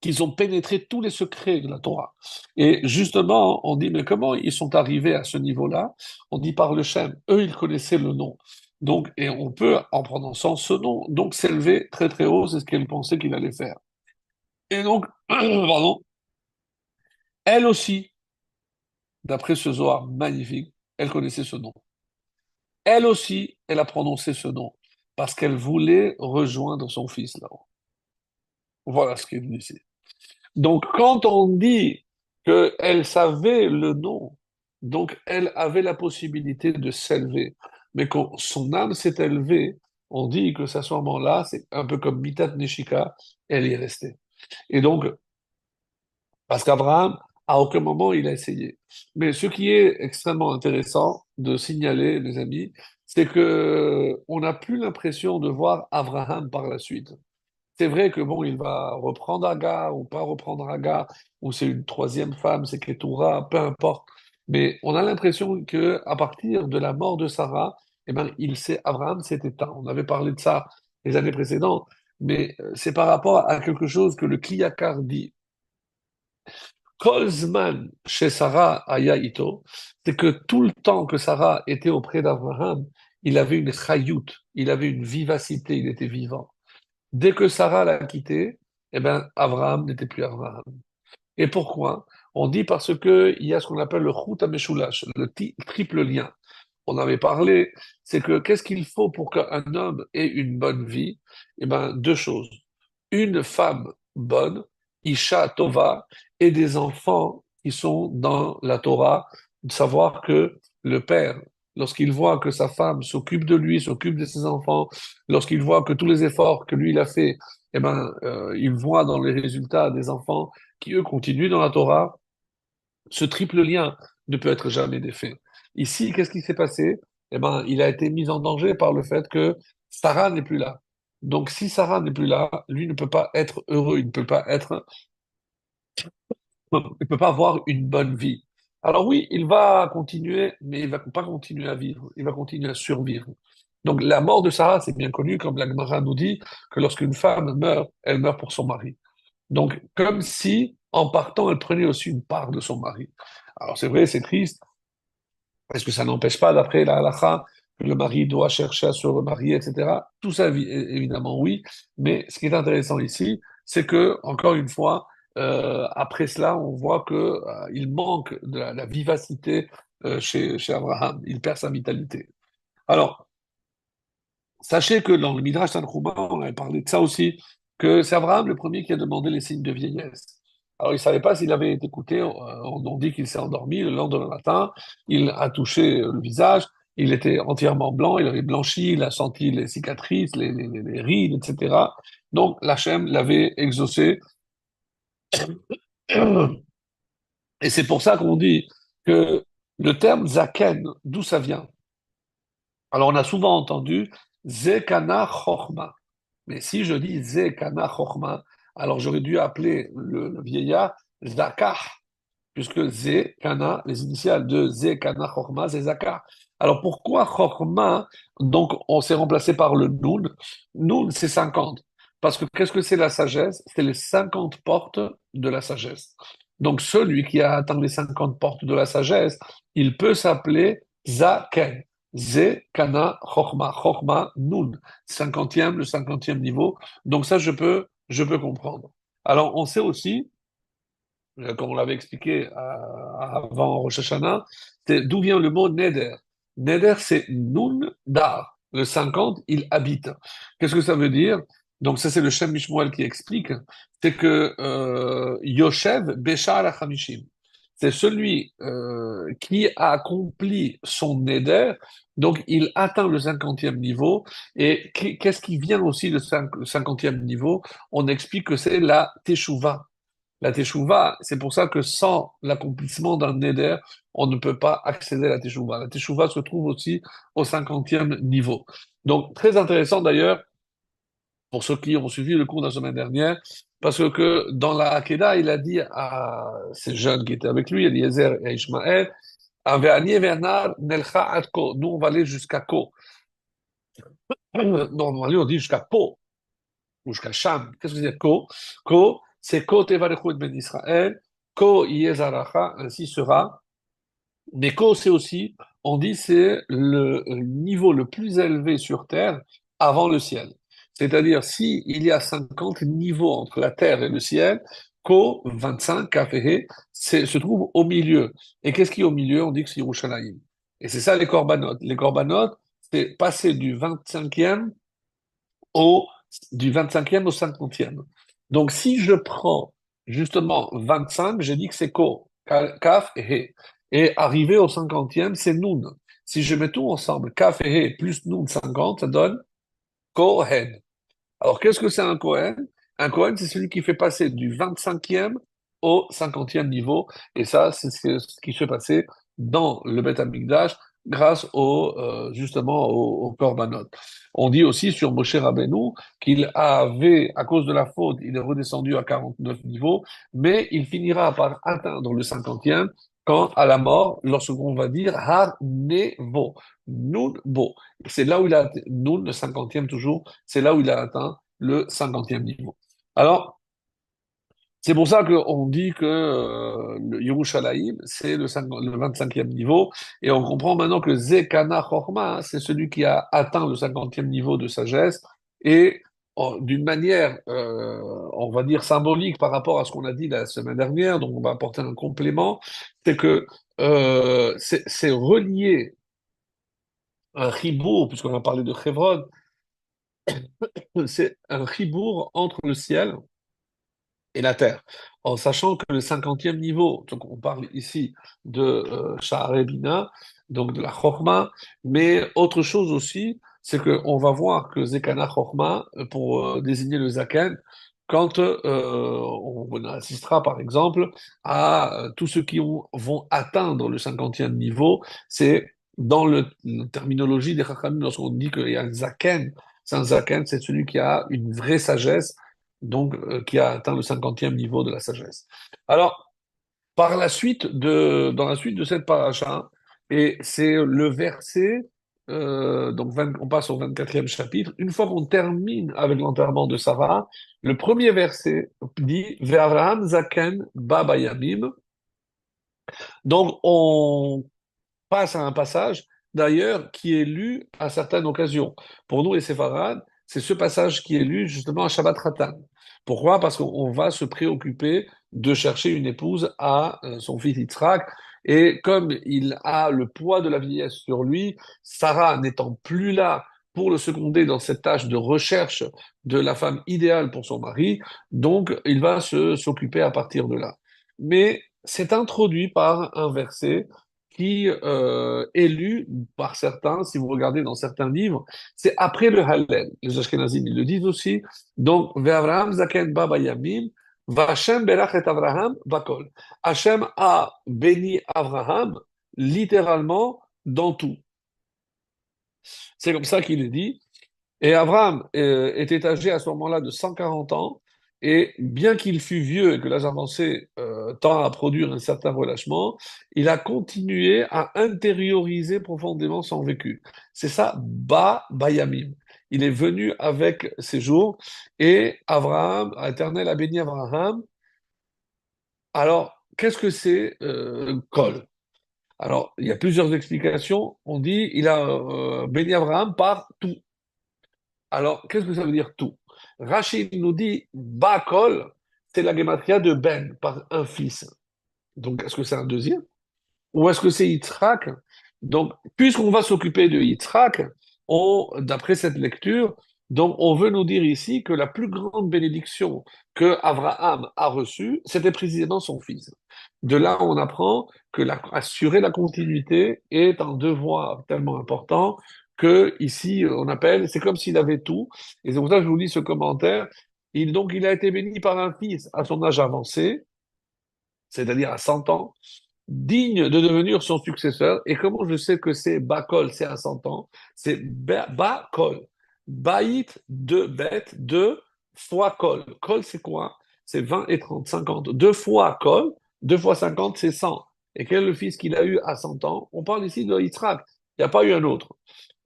qu'ils ont pénétré tous les secrets de la Torah. Et justement, on dit, mais comment ils sont arrivés à ce niveau-là? On dit par le Shem. Eux, ils connaissaient le nom. Donc, et on peut, en prononçant ce nom, donc s'élever très très haut, c'est ce qu'elle pensait qu'il allait faire. Et donc, pardon, elle aussi, d'après ce Zohar magnifique, elle connaissait ce nom. Elle aussi, elle a prononcé ce nom, parce qu'elle voulait rejoindre son fils là-haut. Voilà ce qu'il dit ici. Donc, quand on dit qu'elle savait le nom, donc elle avait la possibilité de s'élever, mais quand son âme s'est élevée, on dit que à ce moment-là, c'est un peu comme Mitat Neshika, elle y est restée. Et donc, parce qu'Abraham, à aucun moment, il a essayé. Mais ce qui est extrêmement intéressant de signaler, les amis, c'est que on n'a plus l'impression de voir Abraham par la suite. C'est vrai que bon, il va reprendre Agar ou pas reprendre Agar, ou c'est une troisième femme, c'est Ketura, peu importe. Mais on a l'impression que à partir de la mort de Sarah, eh ben, Abraham s'est éteint. On avait parlé de ça les années précédentes, mais c'est par rapport à quelque chose que le Kiyakar dit. Kolzman chez Sarah Aya Ito, c'est que tout le temps que Sarah était auprès d'Abraham, il avait une chayout, il avait une vivacité, il était vivant. Dès que Sarah l'a quitté, eh ben, Abraham n'était plus Abraham. Et pourquoi? On dit parce que il y a ce qu'on appelle le chut hameshulash, le triple lien. On avait parlé, c'est que qu'est-ce qu'il faut pour qu'un homme ait une bonne vie? Eh ben, deux choses. Une femme bonne, Isha Tova, et des enfants qui sont dans la Torah, de savoir que le père, lorsqu'il voit que sa femme s'occupe de lui, s'occupe de ses enfants, lorsqu'il voit que tous les efforts que lui il a fait, eh ben, il voit dans les résultats des enfants qui, eux, continuent dans la Torah, ce triple lien ne peut être jamais défait. Ici, qu'est-ce qui s'est passé? Eh ben, il a été mis en danger par le fait que Sarah n'est plus là. Donc, si Sarah n'est plus là, lui ne peut pas être heureux, il ne peut pas avoir une bonne vie. Alors oui, il va continuer, mais il va pas continuer à vivre, il va continuer à survivre. Donc, la mort de Sarah, c'est bien connu, comme la Gemara nous dit, que lorsqu'une femme meurt, elle meurt pour son mari. Donc, comme si, en partant, elle prenait aussi une part de son mari. Alors, c'est vrai, c'est triste. Est-ce que ça n'empêche pas, d'après la halakha, que le mari doit chercher à se remarier, etc. Tout ça, évidemment, oui. Mais ce qui est intéressant ici, c'est que, encore une fois, après cela, on voit que, il manque de la vivacité chez Abraham. Il perd sa vitalité. Alors, sachez que dans le Midrash Tanchuma, on avait parlé de ça aussi, que c'est Abraham le premier qui a demandé les signes de vieillesse. Alors, il ne savait pas s'il avait été écouté. On dit qu'il s'est endormi le lendemain matin. Il a touché le visage. Il était entièrement blanc. Il avait blanchi. Il a senti les cicatrices, les rides, etc. Donc, l'Hachem l'avait exaucé. Et c'est pour ça qu'on dit que le terme zaken, d'où ça vient? Alors, on a souvent entendu Zekana Chorma. Mais si je dis Zekana Chorma, alors j'aurais dû appeler le vieillard Zakah, puisque Zekana, les initiales de Zekana Chorma, c'est Zakah. Alors pourquoi Chorma, donc on s'est remplacé par le Nun? Nun, c'est 50. Parce que qu'est-ce que c'est la sagesse? C'est les 50 portes de la sagesse. Donc celui qui a atteint les 50 portes de la sagesse, il peut s'appeler Zaken. Ze, Kana, Chorma. Chorma, Nun. 50e, le 50e niveau. Donc ça, je peux comprendre. Alors, on sait aussi, comme on l'avait expliqué avant Rosh Hashanah, c'est d'où vient le mot Neder. Neder, c'est Nun Dar. Le 50, il habite. Qu'est-ce que ça veut dire? Donc ça, c'est le Shem Mishmuel qui explique. C'est que Yoshev Beshar HaChamishim. C'est celui qui a accompli son Neder, donc il atteint le 50e niveau. Et qu'est-ce qui vient aussi le 50e niveau? On explique que c'est la Teshuvah. La teshuva, c'est pour ça que sans l'accomplissement d'un neder, on ne peut pas accéder à la teshuva. La teshuva se trouve aussi au 50e niveau. Donc, très intéressant d'ailleurs, pour ceux qui ont suivi le cours de la semaine dernière, parce que dans la Hakeda, il a dit à ces jeunes qui étaient avec lui, Eliezer et Ishmaël, Aveani et Ve'anar nelcha ad ko. Nous, on va aller jusqu'à Ko. Normalement, on dit jusqu'à Po, ou jusqu'à Sham. Qu'est-ce que c'est Ko? Ko, c'est Ko tevarechu et ben Israël. Ko yezaracha, ainsi sera. Mais Ko, c'est aussi, on dit, c'est le niveau le plus élevé sur Terre avant le ciel. C'est-à-dire, si il y a 50 niveaux entre la Terre et le ciel, Ko, 25, Kafehe, se trouve au milieu. Et qu'est-ce qui est au milieu? On dit que c'est Yerushalayim. Et c'est ça les corbanotes. Les corbanotes, c'est passer du 25e au, du 25e au 50e. Donc, si je prends justement 25, j'ai dit que c'est Ko, Kaf et He. Et arrivé au 50e, c'est Nun. Si je mets tout ensemble, Kaf et He plus Nun 50, ça donne Kohen. Alors, qu'est-ce que c'est un Kohen? Un Kohen, c'est celui qui fait passer du 25e au 50e niveau. Et ça, c'est ce qui se passait dans le Beth Amikdash grâce justement au Korbanot. On dit aussi sur Moshe Rabbeinu qu'il avait, à cause de la faute, il est redescendu à 49 niveaux, mais il finira par atteindre le 50e quand, à la mort, lorsqu'on va dire Har Nevo, Nun Bo. C'est là où il a, Nun, le 50e toujours, c'est là où il a atteint le 50e niveau. Alors, c'est pour ça qu'on dit que le Yerushalayim, c'est le 25e niveau, et on comprend maintenant que Zekana Chorma, hein, c'est celui qui a atteint le 50e niveau de sagesse, et d'une manière, on va dire, symbolique par rapport à ce qu'on a dit la semaine dernière, donc on va apporter un complément, c'est que c'est relié un chibour, puisqu'on a parlé de Chevron, c'est un chibour entre le ciel et la terre. En sachant que le 50e niveau, donc on parle ici de Sha'arei Bina, donc de la Chorma, mais autre chose aussi, c'est qu'on va voir que Zekana Chorma, pour désigner le Zaken, quand on assistera par exemple à tous ceux qui vont atteindre le 50e niveau, c'est dans la terminologie des Chachamim, lorsqu'on dit qu'il y a un Zaken, c'est un Zaken, c'est celui qui a une vraie sagesse, donc qui a atteint le 50e niveau de la sagesse. Alors, dans la suite de cette paracha, et c'est le verset, donc on passe au 24e chapitre, une fois qu'on termine avec l'enterrement de Sarah, le premier verset dit Ve'avraham zaken ba bayamim. Donc on passe à un passage, d'ailleurs, qui est lu à certaines occasions. Pour nous, les séfarades, c'est ce passage qui est lu justement à Shabbat Ratan. Pourquoi? Parce qu'on va se préoccuper de chercher une épouse à son fils Yitzhak. Et comme il a le poids de la vieillesse sur lui, Sarah n'étant plus là pour le seconder dans cette tâche de recherche de la femme idéale pour son mari, donc il va s'occuper à partir de là. Mais c'est introduit par un verset qui est lu par certains, si vous regardez dans certains livres, c'est après le Hallel. Les Ashkenazim, ils le disent aussi. Donc, Ve'avraham zaken baba yamim, V'Hashem berach et Avraham bakol. Hachem a béni Avraham littéralement dans tout. C'est comme ça qu'il est dit. Et Abraham était âgé à ce moment-là de 140 ans, et bien qu'il fût vieux et que l'âge avancé tend à produire un certain relâchement, il a continué à intérioriser profondément son vécu. C'est ça, Ba Bayamim. Il est venu avec ses jours, et Abraham, l'Éternel a béni Abraham. Alors, qu'est-ce que c'est Kol? Alors, il y a plusieurs explications. On dit il a béni Abraham par tout. Alors, qu'est-ce que ça veut dire tout? Rachid nous dit Bakol, c'est la gematria de Ben, par un fils. Donc, est-ce que c'est un deuxième? Ou est-ce que c'est Yitzhak? Donc, puisqu'on va s'occuper de Yitzhak, d'après cette lecture, donc on veut nous dire ici que la plus grande bénédiction que Abraham a reçue, c'était précisément son fils. De là, on apprend que assurer la continuité est un devoir tellement important que ici, on appelle, c'est comme s'il avait tout. Et c'est pour ça que je vous lis ce commentaire. Donc, il a été béni par un fils à son âge avancé, c'est-à-dire à 100 ans, digne de devenir son successeur. Et comment je sais que c'est Bakol, c'est à 100 ans? C'est Bakol. Baït de bête, deux fois Kol. Kol, c'est quoi? C'est 20 et 30, 50. Deux fois Kol, deux fois 50, c'est 100. Et quel est le fils qu'il a eu à 100 ans? On parle ici de Yitzhak. Il n'y a pas eu un autre.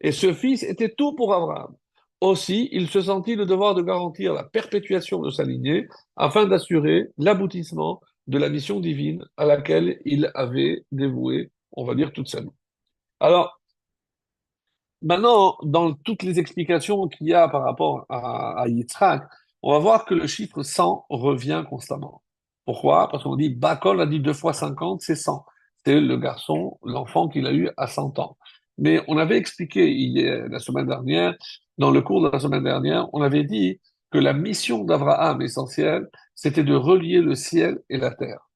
Et ce fils était tout pour Abraham. Aussi, il se sentit le devoir de garantir la perpétuation de sa lignée afin d'assurer l'aboutissement de la mission divine à laquelle il avait dévoué, on va dire, toute sa vie. Alors, maintenant, dans toutes les explications qu'il y a par rapport à Yitzhak, on va voir que le chiffre 100 revient constamment. Pourquoi? Parce qu'on dit, Bakol a dit 2 fois 50, c'est 100. C'est le garçon, l'enfant qu'il a eu à 100 ans. Mais on avait expliqué la semaine dernière, dans le cours de la semaine dernière, on avait dit que la mission d'Abraham essentielle, c'était de relier le ciel et la terre.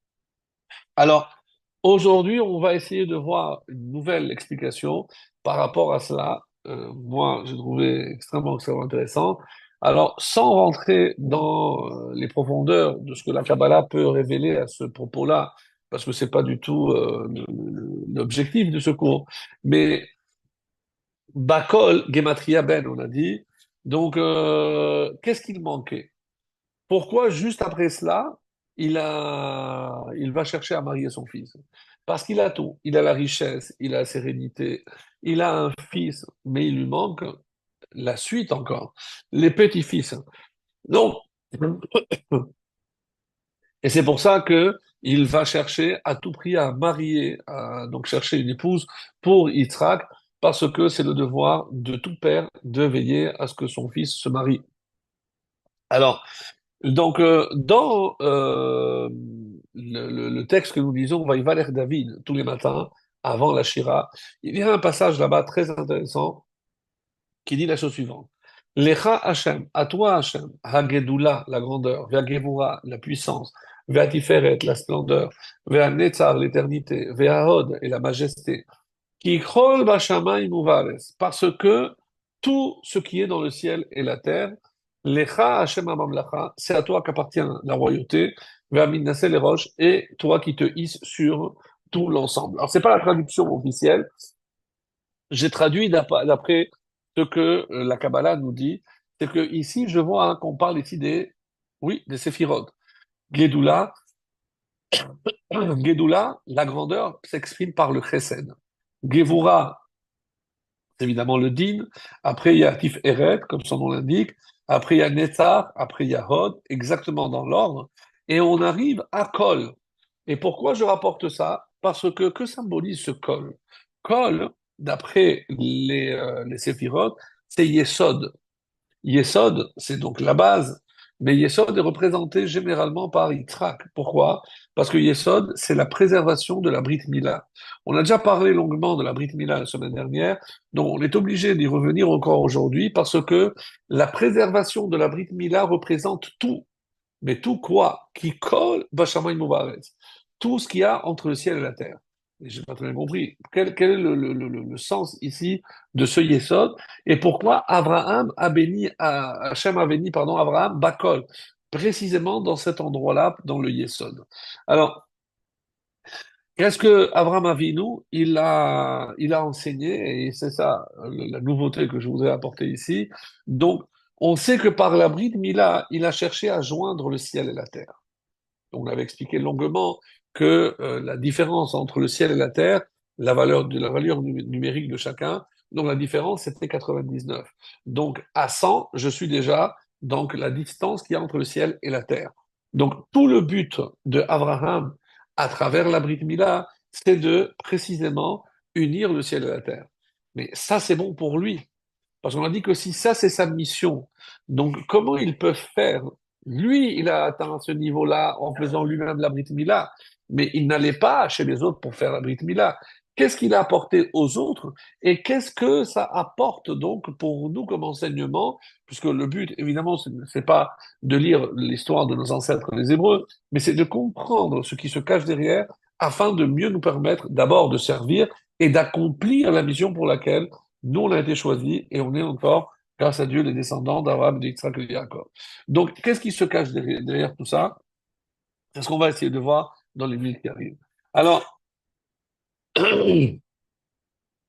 Alors, aujourd'hui, on va essayer de voir une nouvelle explication par rapport à cela. Moi, j'ai trouvé extrêmement intéressant. Alors, sans rentrer dans les profondeurs de ce que la Kabbalah peut révéler à ce propos-là, parce que c'est pas du tout l'objectif de ce cours, mais Bakol, Gematria Ben, on a dit. Donc, qu'est-ce qu'il manquait? Pourquoi, juste après cela, il va chercher à marier son fils? Parce qu'il a tout. Il a la richesse, il a la sérénité, il a un fils, mais il lui manque la suite encore, les petits-fils. Donc, et c'est pour ça que il va chercher à tout prix à marier, donc chercher une épouse pour Yitzhak, parce que c'est le devoir de tout père de veiller à ce que son fils se marie. Alors, donc, dans le texte que nous lisons, Vaïvaler David, tous les matins, avant la Shira, il y a un passage là-bas très intéressant qui dit la chose suivante. Lecha Hashem, à toi Hashem, Hagedula, la grandeur, Ve'agevura, la puissance, Ve'atiferet, la splendeur, Ve'anetzar, l'éternité, Ve'ahod, et la majesté, Ki chol bashamayim uvares, parce que tout ce qui est dans le ciel et la terre, Lecha Hashem Amamlacha, c'est à toi qu'appartient la royauté, Ve'aminase les roches, et toi qui te hisses sur tout l'ensemble. Alors, c'est pas la traduction officielle, j'ai traduit d'après ce que la Kabbalah nous dit, c'est que ici, je vois qu'on parle ici oui, des séphirot. Gedula, Gedula, la grandeur s'exprime par le chesed. Gevura, c'est évidemment le din. Après, il y a Tif Eret, comme son nom l'indique. Après, il y a Netzar. Après, il y a Hod, exactement dans l'ordre. Et on arrive à Kol. Et pourquoi je rapporte ça? Parce que symbolise ce Kol? Kol, d'après les séphirotes, c'est Yesod. Yesod, c'est donc la base, mais Yesod est représenté généralement par Yitzhak. Pourquoi? Parce que Yesod, c'est la préservation de la Brit Mila. On a déjà parlé longuement de la Brit Mila la semaine dernière, donc on est obligé d'y revenir encore aujourd'hui parce que la préservation de la Brit Mila représente tout. Mais tout quoi? Qui colle Bashamayim Uvaretz. Tout ce qu'il y a entre le ciel et la terre. Et j'ai pas très bien compris. Quel est le sens ici de ce Yesod et pourquoi Abraham a béni, Hachem a béni, pardon, Abraham Bakol, précisément dans cet endroit-là, dans le Yesod. Alors, qu'est-ce que Abraham Avinu, il a enseigné, et c'est ça la nouveauté que je voudrais apporter ici. Donc, on sait que par la Brit Mila, il a cherché à joindre le ciel et la terre. On avait expliqué longuement que la différence entre le ciel et la terre, la valeur numérique de chacun, donc la différence c'était 99. Donc à 100, je suis déjà donc la distance qu'il y a entre le ciel et la terre. Donc tout le but de Abraham à travers la Brit Mila, c'est de précisément unir le ciel et la terre. Mais ça c'est bon pour lui. Parce qu'on a dit que si ça, c'est sa mission, donc comment ils peuvent faire? Lui, il a atteint ce niveau-là en faisant lui-même la Brit Mila, mais il n'allait pas chez les autres pour faire la Brit Mila. Qu'est-ce qu'il a apporté aux autres et qu'est-ce que ça apporte donc pour nous comme enseignement? Puisque le but, évidemment, c'est pas de lire l'histoire de nos ancêtres les Hébreux, mais c'est de comprendre ce qui se cache derrière afin de mieux nous permettre d'abord de servir et d'accomplir la mission pour laquelle nous, on a été choisis et on est encore, grâce à Dieu, les descendants d'Abraham, d'Isaac et de Jacob. Donc, qu'est-ce qui se cache derrière tout ça? C'est ce qu'on va essayer de voir dans les minutes qui arrivent.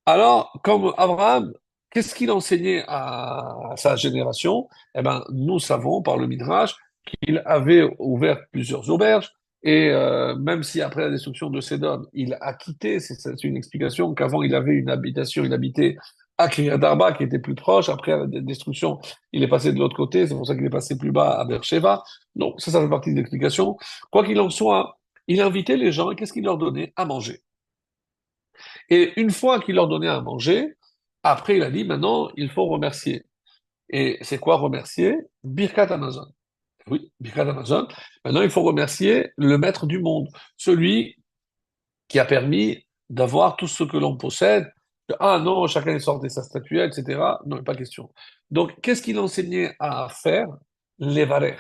Alors, comme Abraham, qu'est-ce qu'il enseignait à sa génération? Eh ben, nous savons par le Midrash qu'il avait ouvert plusieurs auberges et même si après la destruction de Sédom, il a quitté, c'est une explication qu'avant il avait une habitation, il habitait à Kiryat Arba qui était plus proche. Après la destruction, il est passé de l'autre côté, c'est pour ça qu'il est passé plus bas à Beersheba. Donc ça fait partie de l'explication. Quoi qu'il en soit, il invitait les gens et qu'est-ce qu'il leur donnait à manger? Et une fois qu'il leur donnait à manger, après il a dit maintenant il faut remercier. Et c'est quoi remercier? Birkat Amazon. Oui, Birkat Amazon. Maintenant il faut remercier le maître du monde, celui qui a permis d'avoir tout ce que l'on possède. Ah non, chacun sort de sa statuette, etc. Non, pas question. Donc qu'est-ce qu'il enseignait à faire? Les varer.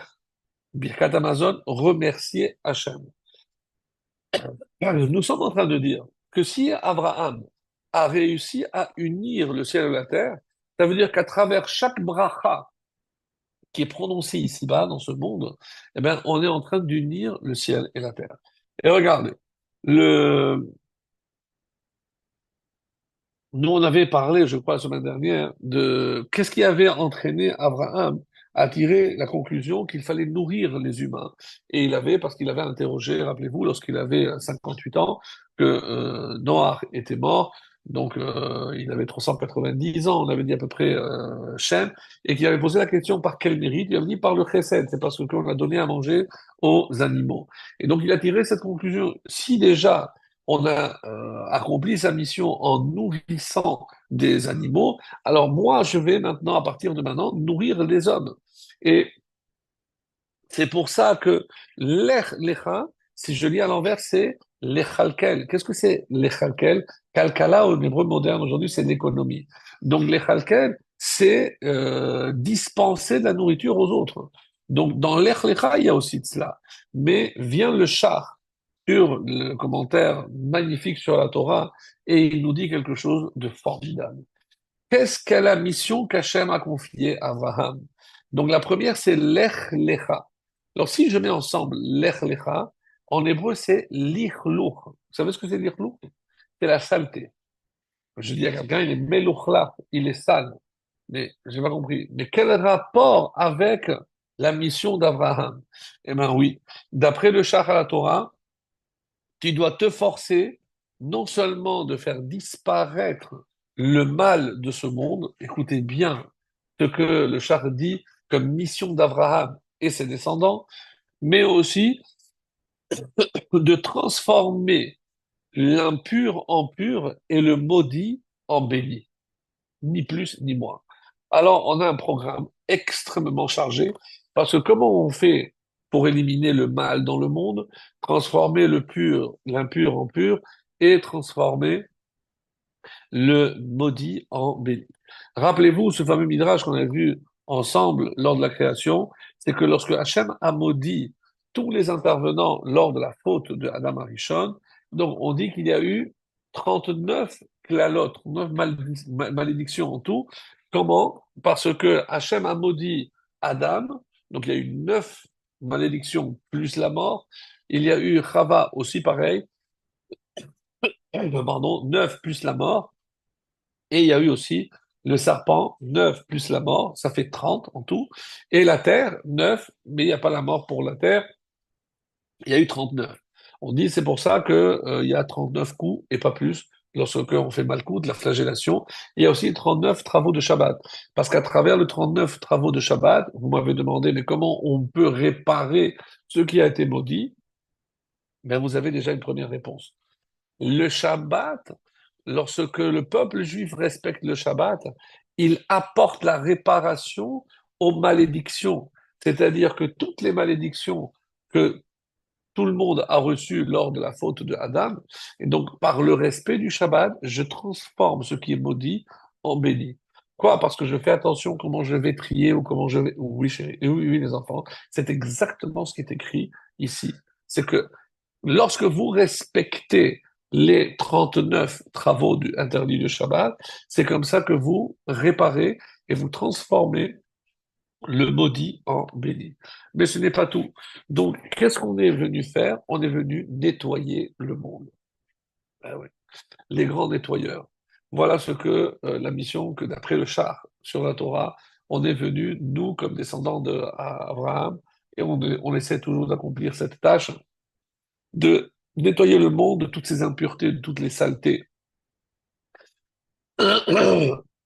Birkat Amazon, remercier Hachem. Nous sommes en train de dire que si Abraham a réussi à unir le ciel et la terre, ça veut dire qu'à travers chaque bracha qui est prononcé ici-bas, dans ce monde, eh bien, on est en train d'unir le ciel et la terre. Et regardez, le... nous, on avait parlé, je crois, la semaine dernière, de qu'est-ce qui avait entraîné Abraham à tirer la conclusion qu'il fallait nourrir les humains. Et parce qu'il avait interrogé, rappelez-vous, lorsqu'il avait 58 ans, que Noach était mort, donc il avait 390 ans, on avait dit à peu près Shem, et qu'il avait posé la question par quel mérite, il avait dit par le chesed, c'est parce qu'on a donné à manger aux animaux. Et donc il a tiré cette conclusion. Si déjà on a accompli sa mission en nourrissant des animaux, alors moi, je vais maintenant, à partir de maintenant, nourrir les hommes. Et c'est pour ça que lecha, si je lis à l'envers, c'est lechalkel. Qu'est-ce que c'est lechalkel? Kalkala, au hébreu moderne aujourd'hui, c'est l'économie. Donc lechalkel, c'est dispenser de la nourriture aux autres. Donc, dans l'Ech Lecha, il y a aussi de cela. Mais vient le char sur le commentaire magnifique sur la Torah et il nous dit quelque chose de formidable. Qu'est-ce qu'est la mission qu'Hachem a confiée à Abraham? Donc, la première, c'est l'Ech Lecha. Alors, si je mets ensemble l'Ech Lecha, en hébreu, c'est l'Ichlouch. Vous savez ce que c'est l'Ichlouch? C'est la saleté. Je dis à quelqu'un, il est melouchla, il est sale. Mais j'ai pas compris. Mais quel rapport avec la mission d'Abraham? Eh bien oui, d'après le Shach à la Torah, tu dois te forcer non seulement de faire disparaître le mal de ce monde, écoutez bien ce que le Shach dit comme mission d'Abraham et ses descendants, mais aussi de transformer l'impur en pur et le maudit en béni. Ni plus ni moins. Alors, on a un programme extrêmement chargé, parce que comment on fait pour éliminer le mal dans le monde, transformer le pur, l'impur en pur, et transformer le maudit en béni. Rappelez-vous ce fameux midrash qu'on a vu ensemble lors de la création, c'est que lorsque Hachem a maudit tous les intervenants lors de la faute de Adam Arishon, donc on dit qu'il y a eu 39 klalot, 9 malédictions en tout. Comment? Parce que Hachem a maudit Adam, donc il y a eu 9 malédictions plus la mort. Il y a eu Chava aussi pareil, pardon, 9 plus la mort. Et il y a eu aussi le serpent, 9 plus la mort, ça fait 30 en tout. Et la terre, 9, mais il n'y a pas la mort pour la terre, il y a eu 39. On dit c'est pour ça que, il y a 39 coups et pas plus lorsque on fait mal coup de la flagellation. Il y a aussi 39 travaux de Shabbat. Parce qu'à travers le 39 travaux de Shabbat, vous m'avez demandé, mais comment on peut réparer ce qui a été maudit? Ben, vous avez déjà une première réponse. Le Shabbat, lorsque le peuple juif respecte le Shabbat, il apporte la réparation aux malédictions. C'est-à-dire que toutes les malédictions que tout le monde a reçues lors de la faute de Adam, et donc par le respect du Shabbat, je transforme ce qui est maudit en béni. Quoi? Parce que je fais attention comment je vais prier ou comment je vais... Oui, chérie, oui, oui, les enfants, c'est exactement ce qui est écrit ici. C'est que lorsque vous respectez les 39 travaux interdits du Shabbat, c'est comme ça que vous réparez et vous transformez le maudit en béni. Mais ce n'est pas tout. Donc, qu'est-ce qu'on est venu faire? On est venu nettoyer le monde. Ah ouais. Les grands nettoyeurs. Voilà ce que la mission que d'après le char sur la Torah, on est venu, nous, comme descendants d'Abraham, et on essaie toujours d'accomplir cette tâche de nettoyer le monde de toutes ces impuretés, de toutes les saletés.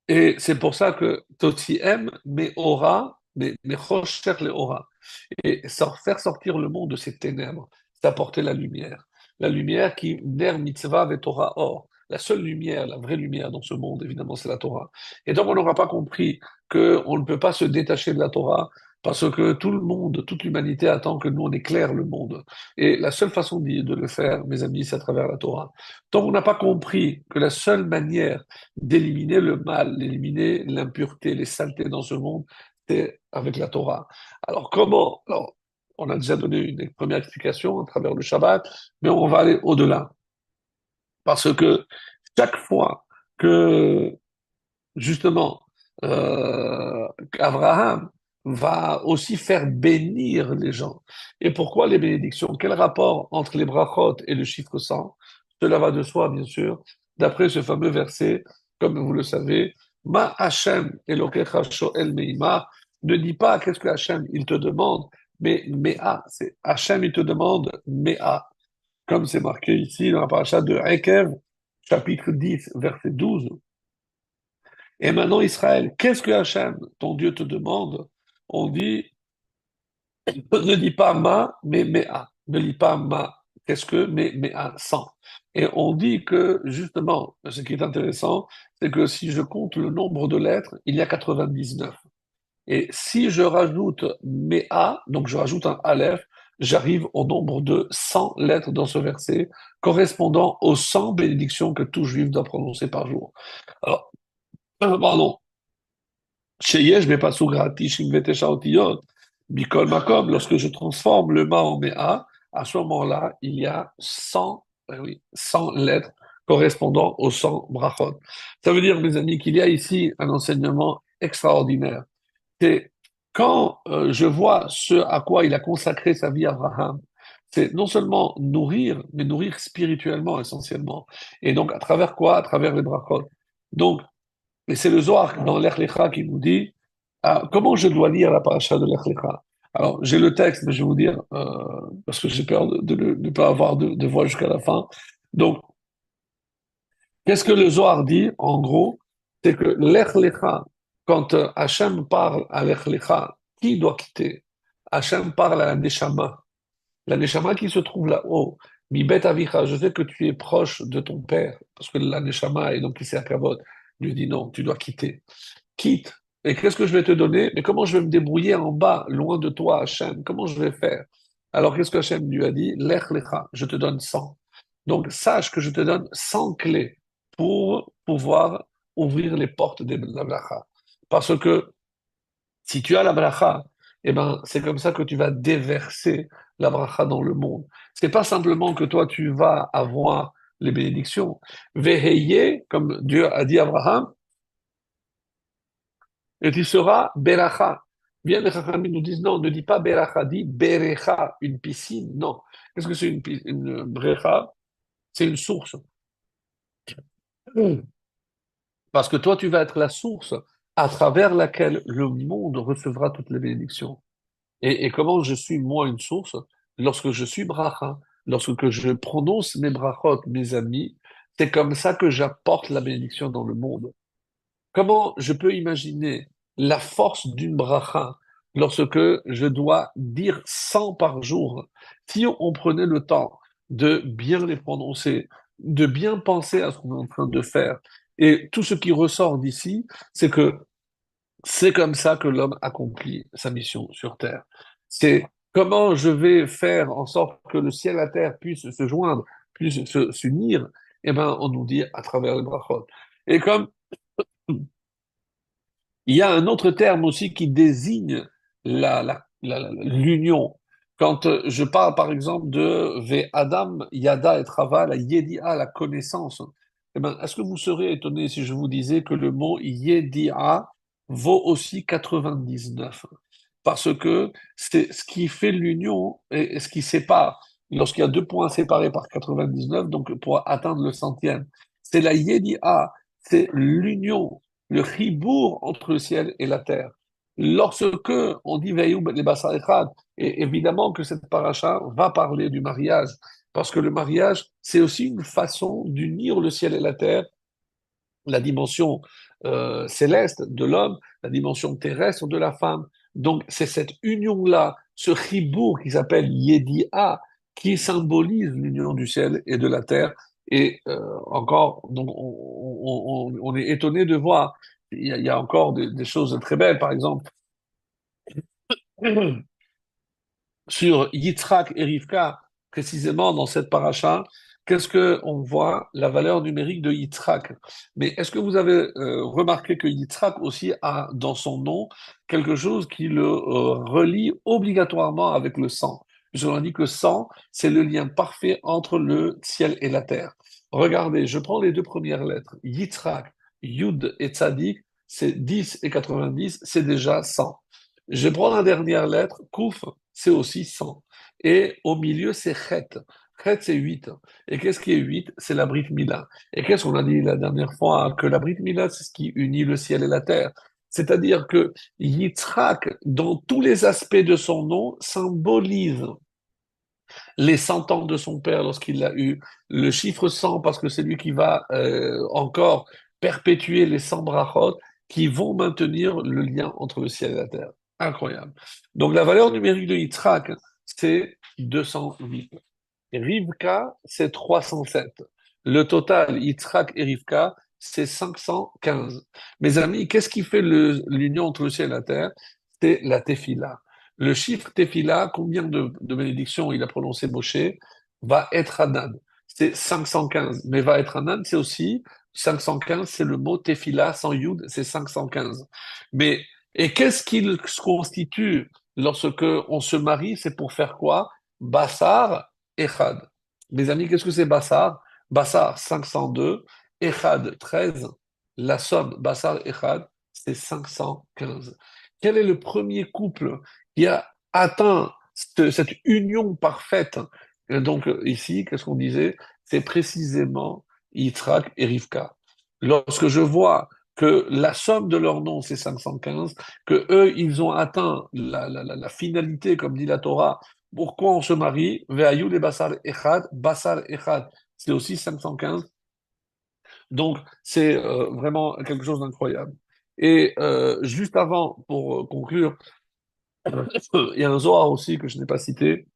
Et c'est pour ça que Totsiem, mais aura, mais Chosher le aura. Et faire sortir le monde de ses ténèbres, c'est apporter la lumière. La lumière qui, ner mitzvah ve Torah or. La seule lumière, la vraie lumière dans ce monde, évidemment, c'est la Torah. Et donc, on n'aura pas compris qu'on ne peut pas se détacher de la Torah parce que tout le monde, toute l'humanité attend que nous, on éclaire le monde. Et la seule façon de le faire, mes amis, c'est à travers la Torah. Tant qu'on n'a pas compris que la seule manière d'éliminer le mal, d'éliminer l'impureté, les saletés dans ce monde, c'est avec la Torah. Alors comment? Alors, on a déjà donné une première explication à travers le Shabbat, mais on va aller au-delà. Parce que chaque fois que, justement, Abraham va aussi faire bénir les gens. Et pourquoi les bénédictions? Quel rapport entre les brachot et le chiffre 100? Cela va de soi, bien sûr, d'après ce fameux verset, comme vous le savez, Ma Hashem Elokecha Shoel Meima, ne dis pas qu'est-ce que Hashem il te demande, mais Mea, c'est Hashem il te demande Mea, comme c'est marqué ici dans la paracha de Ekev, chapitre 10, verset 12. Et maintenant, Israël, qu'est-ce que Hachem, ton Dieu, te demande? On dit, ne dis pas ma, mais mea. Ne dis pas ma, qu'est-ce que, mais mea, 100. Et on dit que, justement, ce qui est intéressant, c'est que si je compte le nombre de lettres, il y a 99. Et si je rajoute mea, donc je rajoute un aleph, j'arrive au nombre de 100 lettres dans ce verset, correspondant aux 100 bénédictions que tout juif doit prononcer par jour. Alors, pardon. Sheyesh bepasugrati shimvetesha otiyot, bikol makom, lorsque je transforme le ma en mea, à ce moment-là, il y a 100, oui, 100 lettres correspondant aux 100 brachot. Ça veut dire, mes amis, qu'il y a ici un enseignement extraordinaire. C'est quand je vois ce à quoi il a consacré sa vie Abraham, c'est non seulement nourrir, mais nourrir spirituellement essentiellement. Et donc, à travers quoi? À travers les brachot. Donc, et c'est le Zohar dans l'Ech Lecha qui nous dit comment je dois lire la paracha de l'Ech Lecha. Alors, j'ai le texte, mais je vais vous dire, parce que j'ai peur de ne pas avoir de voix jusqu'à la fin. Donc, qu'est-ce que le Zohar dit, en gros? C'est que l'Ech Lecha, quand Hachem parle à l'Ech Lecha, qui doit quitter? Hachem parle à la Neshama qui se trouve là-haut. Mi bet avicha, je sais que tu es proche de ton père, parce que la Neshama est donc ici à Kavod, lui dit non, tu dois quitter. Quitte. Et qu'est-ce que je vais te donner? Mais comment je vais me débrouiller en bas, loin de toi, Hachem? Comment je vais faire? Alors qu'est-ce que Hachem lui a dit? Lech lecha, je te donne 100. Donc sache que je te donne 100 clés pour pouvoir ouvrir les portes de la bracha. Parce que si tu as la bracha, eh ben, c'est comme ça que tu vas déverser la bracha dans le monde. C'est pas simplement que toi, tu vas avoir les bénédictions. Veheye, comme Dieu a dit à Abraham, et tu seras Beracha. Bien, les Chachamim nous disent non, ne dis pas Beracha, dis Berecha, une piscine. Non. Qu'est-ce que c'est une Brecha? C'est une source. Mm. Parce que toi, tu vas être la source à travers laquelle le monde recevra toutes les bénédictions. Et comment je suis, moi, une source? Lorsque je suis Bracha, lorsque je prononce mes brachot, mes amis, c'est comme ça que j'apporte la bénédiction dans le monde. Comment je peux imaginer la force d'une bracha lorsque je dois dire 100 par jour? Si on prenait le temps de bien les prononcer, de bien penser à ce qu'on est en train de faire, et tout ce qui ressort d'ici, c'est que c'est comme ça que l'homme accomplit sa mission sur Terre. C'est comment je vais faire en sorte que le ciel et la terre puissent se joindre, puissent s'unir, eh ben, on nous dit à travers les brachot. Et comme il y a un autre terme aussi qui désigne l'union. Quand je parle par exemple de Ve Adam, Yada et Trava, la Yedia, la connaissance, eh ben, est-ce que vous serez étonné si je vous disais que le mot Yedia vaut aussi 99? Parce que c'est ce qui fait l'union et ce qui sépare. Lorsqu'il y a deux points séparés par 99, donc pour atteindre le centième, c'est la Yedia, c'est l'union, le chibour entre le ciel et la terre. Lorsque on dit Veillou les Bassar Echad, et évidemment que cette paracha va parler du mariage, parce que le mariage, c'est aussi une façon d'unir le ciel et la terre, la dimension céleste de l'homme, la dimension terrestre de la femme. Donc c'est cette union-là, ce chibour qui s'appelle Yedia, qui symbolise l'union du ciel et de la terre. Et encore, donc on est étonné de voir, il y a encore des choses très belles, par exemple, sur Yitzhak et Rivka, précisément dans cette paracha, qu'est-ce que on voit? La valeur numérique de Yitzhak. Mais est-ce que vous avez remarqué que Yitzhak aussi a dans son nom quelque chose qui le relie obligatoirement avec le sang? Je vous dis que sang, c'est le lien parfait entre le ciel et la terre. Regardez, je prends les deux premières lettres. Yitzhak, Yud et Tzadik, c'est 10 et 90, c'est déjà 100. Je prends la dernière lettre, Kouf, c'est aussi 100. Et au milieu, c'est Chet. Chet, c'est 8. Et qu'est-ce qui est 8? C'est la Brit Mila. Et qu'est-ce qu'on a dit la dernière fois? Que la Brit Mila, c'est ce qui unit le ciel et la terre. C'est-à-dire que Yitzhak, dans tous les aspects de son nom, symbolise les 100 ans de son père lorsqu'il l'a eu, le chiffre 100 parce que c'est lui qui va encore perpétuer les 100 brachot qui vont maintenir le lien entre le ciel et la terre. Incroyable. Donc la valeur numérique de Yitzhak, c'est 208. Et Rivka, c'est 307. Le total, Yitzhak et Rivka, c'est 515. Mes amis, qu'est-ce qui fait l'union entre le ciel et la terre? C'est la tefila. Le chiffre tefila, combien de bénédictions il a prononcé Moshe, va être Hanan. C'est 515. Mais va être Hanan, c'est aussi 515, c'est le mot Tefila sans Yud, c'est 515. Mais, et qu'est-ce qu'il constitue lorsque on se marie? C'est pour faire quoi? Bassar, Echad. Mes amis, qu'est-ce que c'est Bassar? Bassar 502, Echad 13. La somme Bassar Echad, c'est 515. Quel est le premier couple qui a atteint cette union parfaite? Et donc ici, qu'est-ce qu'on disait? C'est précisément Yitzhak et Rivka. Lorsque je vois que la somme de leurs noms, c'est 515, que eux, ils ont atteint la finalité, comme dit la Torah, pourquoi on se marie? Ve'ayu le basar echad, c'est aussi 515. Donc, c'est vraiment quelque chose d'incroyable. Et juste avant, pour conclure, il y a un Zohar aussi que je n'ai pas cité,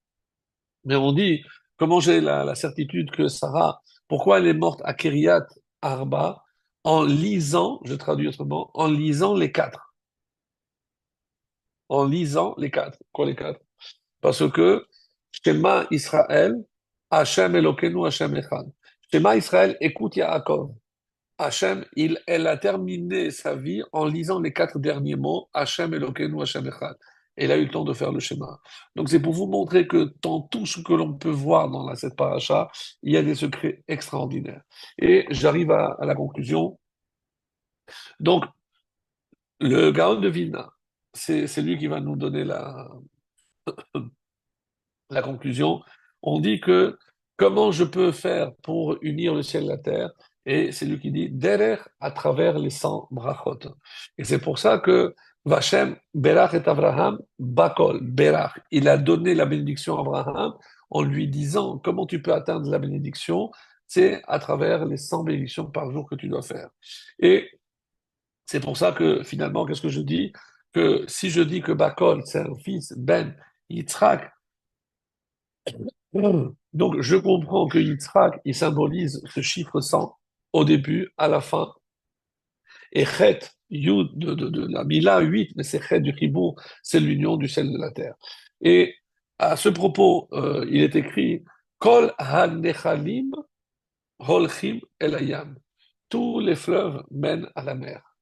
mais on dit, comment j'ai la certitude que Sarah, pourquoi elle est morte à Kiryat Arba, en lisant, je traduis autrement, en lisant les quatre. En lisant les quatre. Quoi les quatre? Parce que Shema Israël, Hachem Elokeinu, Hachem Echad. Shema Israël, écoute Yaakov. Hachem, elle a terminé sa vie en lisant les quatre derniers mots, Hachem Elokeinu, Hachem Echad. Elle a eu le temps de faire le schéma. Donc c'est pour vous montrer que dans tout ce que l'on peut voir dans cette paracha, il y a des secrets extraordinaires. Et j'arrive à la conclusion. Donc le Gaon de Vilna, c'est lui qui va nous donner la conclusion. On dit que comment je peux faire pour unir le ciel et la terre? Et c'est lui qui dit Derer à travers les 100 brachot. Et c'est pour ça que Vachem, Berach et Abraham, Bakol, Berach, il a donné la bénédiction à Abraham en lui disant comment tu peux atteindre la bénédiction? C'est à travers les 100 bénédictions par jour que tu dois faire. Et c'est pour ça que finalement, qu'est-ce que je dis? Que si je dis que Bakol, c'est un fils, Ben, Yitzhak, donc, je comprends que Yitzhak, il symbolise ce chiffre 100 au début, à la fin, et Chet, Yud de la Mila 8, mais c'est Chet du Chibour, c'est l'union du ciel et de la terre. Et à ce propos, il est écrit Kol ha-nechalim holchim el hayam. Tous les fleuves mènent à la mer.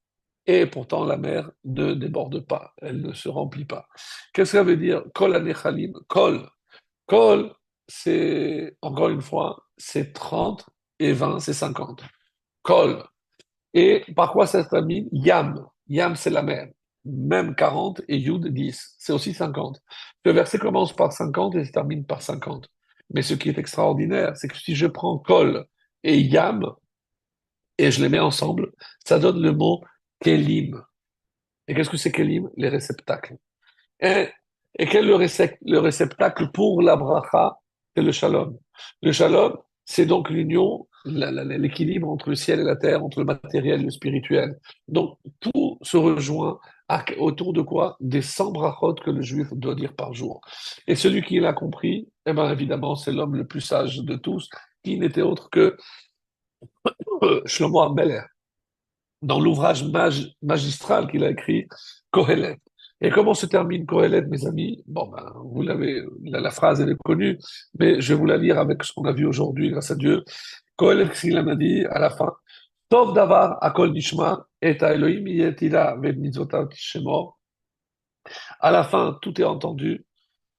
Et pourtant, la mer ne déborde pas, elle ne se remplit pas. Qu'est-ce que ça veut dire Kol ha-nechalim? Kol, c'est, encore une fois, c'est 30 et 20, c'est 50. Kol. Et par quoi ça se termine? Yam. Yam, c'est la mer. Même 40 et Yud 10. C'est aussi 50. Le verset commence par 50 et se termine par 50. Mais ce qui est extraordinaire, c'est que si je prends Kol et Yam et je les mets ensemble, ça donne le mot Kelim. Et qu'est-ce que c'est Kelim? Les réceptacles. Et, et quel est le réceptacle pour la bracha? C'est le shalom. Le shalom, c'est donc l'union, l'équilibre entre le ciel et la terre, entre le matériel et le spirituel. Donc, tout se rejoint autour de quoi? Des 100 brachot que le juif doit dire par jour. Et celui qui l'a compris, eh bien, évidemment, c'est l'homme le plus sage de tous, qui n'était autre que Shlomo Ameler dans l'ouvrage magistral qu'il a écrit, Kohelet. Et comment se termine Kohelet, mes amis? Bon, ben, vous l'avez, la phrase elle est connue, mais je vais vous la lire avec ce qu'on a vu aujourd'hui, grâce à Dieu. Kohelet, il a dit à la fin, Tov davar akol nishma, et a Elohim yetila ved mitzvotav tishemor. À la fin, tout est entendu.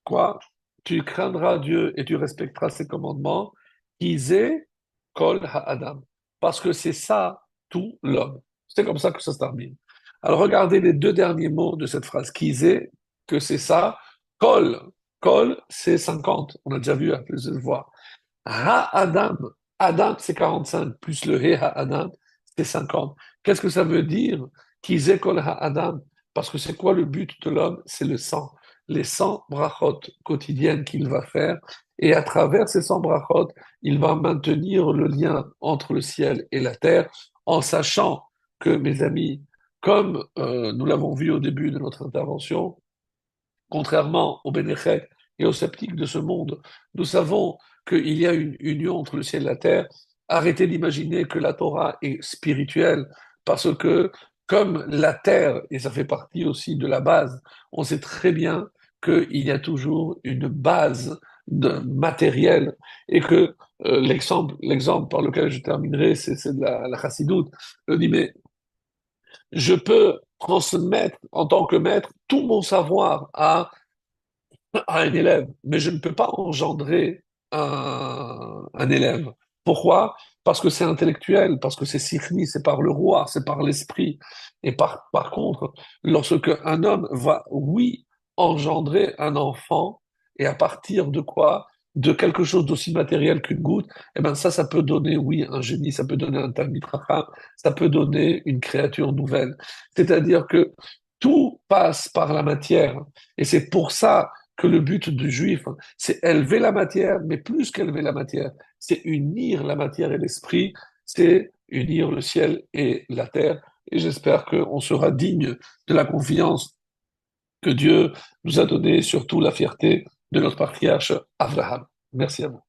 Quoi? Tu craindras Dieu et tu respecteras ses commandements. Kisé kol ha'adam. Parce que c'est ça, tout l'homme. C'est comme ça que ça se termine. Alors regardez les deux derniers mots de cette phrase. Kisé, que c'est ça. Kol. Kol, c'est 50. On a déjà vu à plusieurs fois. Ha-adam. Adam, c'est 45. Plus le he ha-adam, c'est 50. Qu'est-ce que ça veut dire? Kisé kol ha-adam. Parce que c'est quoi le but de l'homme? C'est le sang. Les 100 brachot quotidiennes qu'il va faire. Et à travers ces 100 brachot, il va maintenir le lien entre le ciel et la terre en sachant que, mes amis, comme nous l'avons vu au début de notre intervention, contrairement aux bénéchètes et aux sceptiques de ce monde, nous savons qu'il y a une union entre le ciel et la terre. Arrêtez d'imaginer que la Torah est spirituelle, parce que comme la terre, et ça fait partie aussi de la base, on sait très bien qu'il y a toujours une base de matériel et que l'exemple par lequel je terminerai, c'est de la chassidoute. Je dis, mais je peux transmettre en tant que maître tout mon savoir à un élève, mais je ne peux pas engendrer un élève. Pourquoi? Parce que c'est intellectuel, parce que c'est sikhni, c'est par le roi, c'est par l'esprit. Et par contre, lorsque un homme va, oui, engendrer un enfant, et à partir de quoi? De quelque chose d'aussi matériel qu'une goutte, eh ben ça peut donner, oui, un génie, ça peut donner un Talmid Chacham, ça peut donner une créature nouvelle. C'est-à-dire que tout passe par la matière. Et c'est pour ça que le but du juif, c'est élever la matière, mais plus qu'élever la matière, c'est unir la matière et l'esprit, c'est unir le ciel et la terre. Et j'espère qu'on sera digne de la confiance que Dieu nous a donnée, surtout la fierté de notre patriarche Abraham. Merci à vous.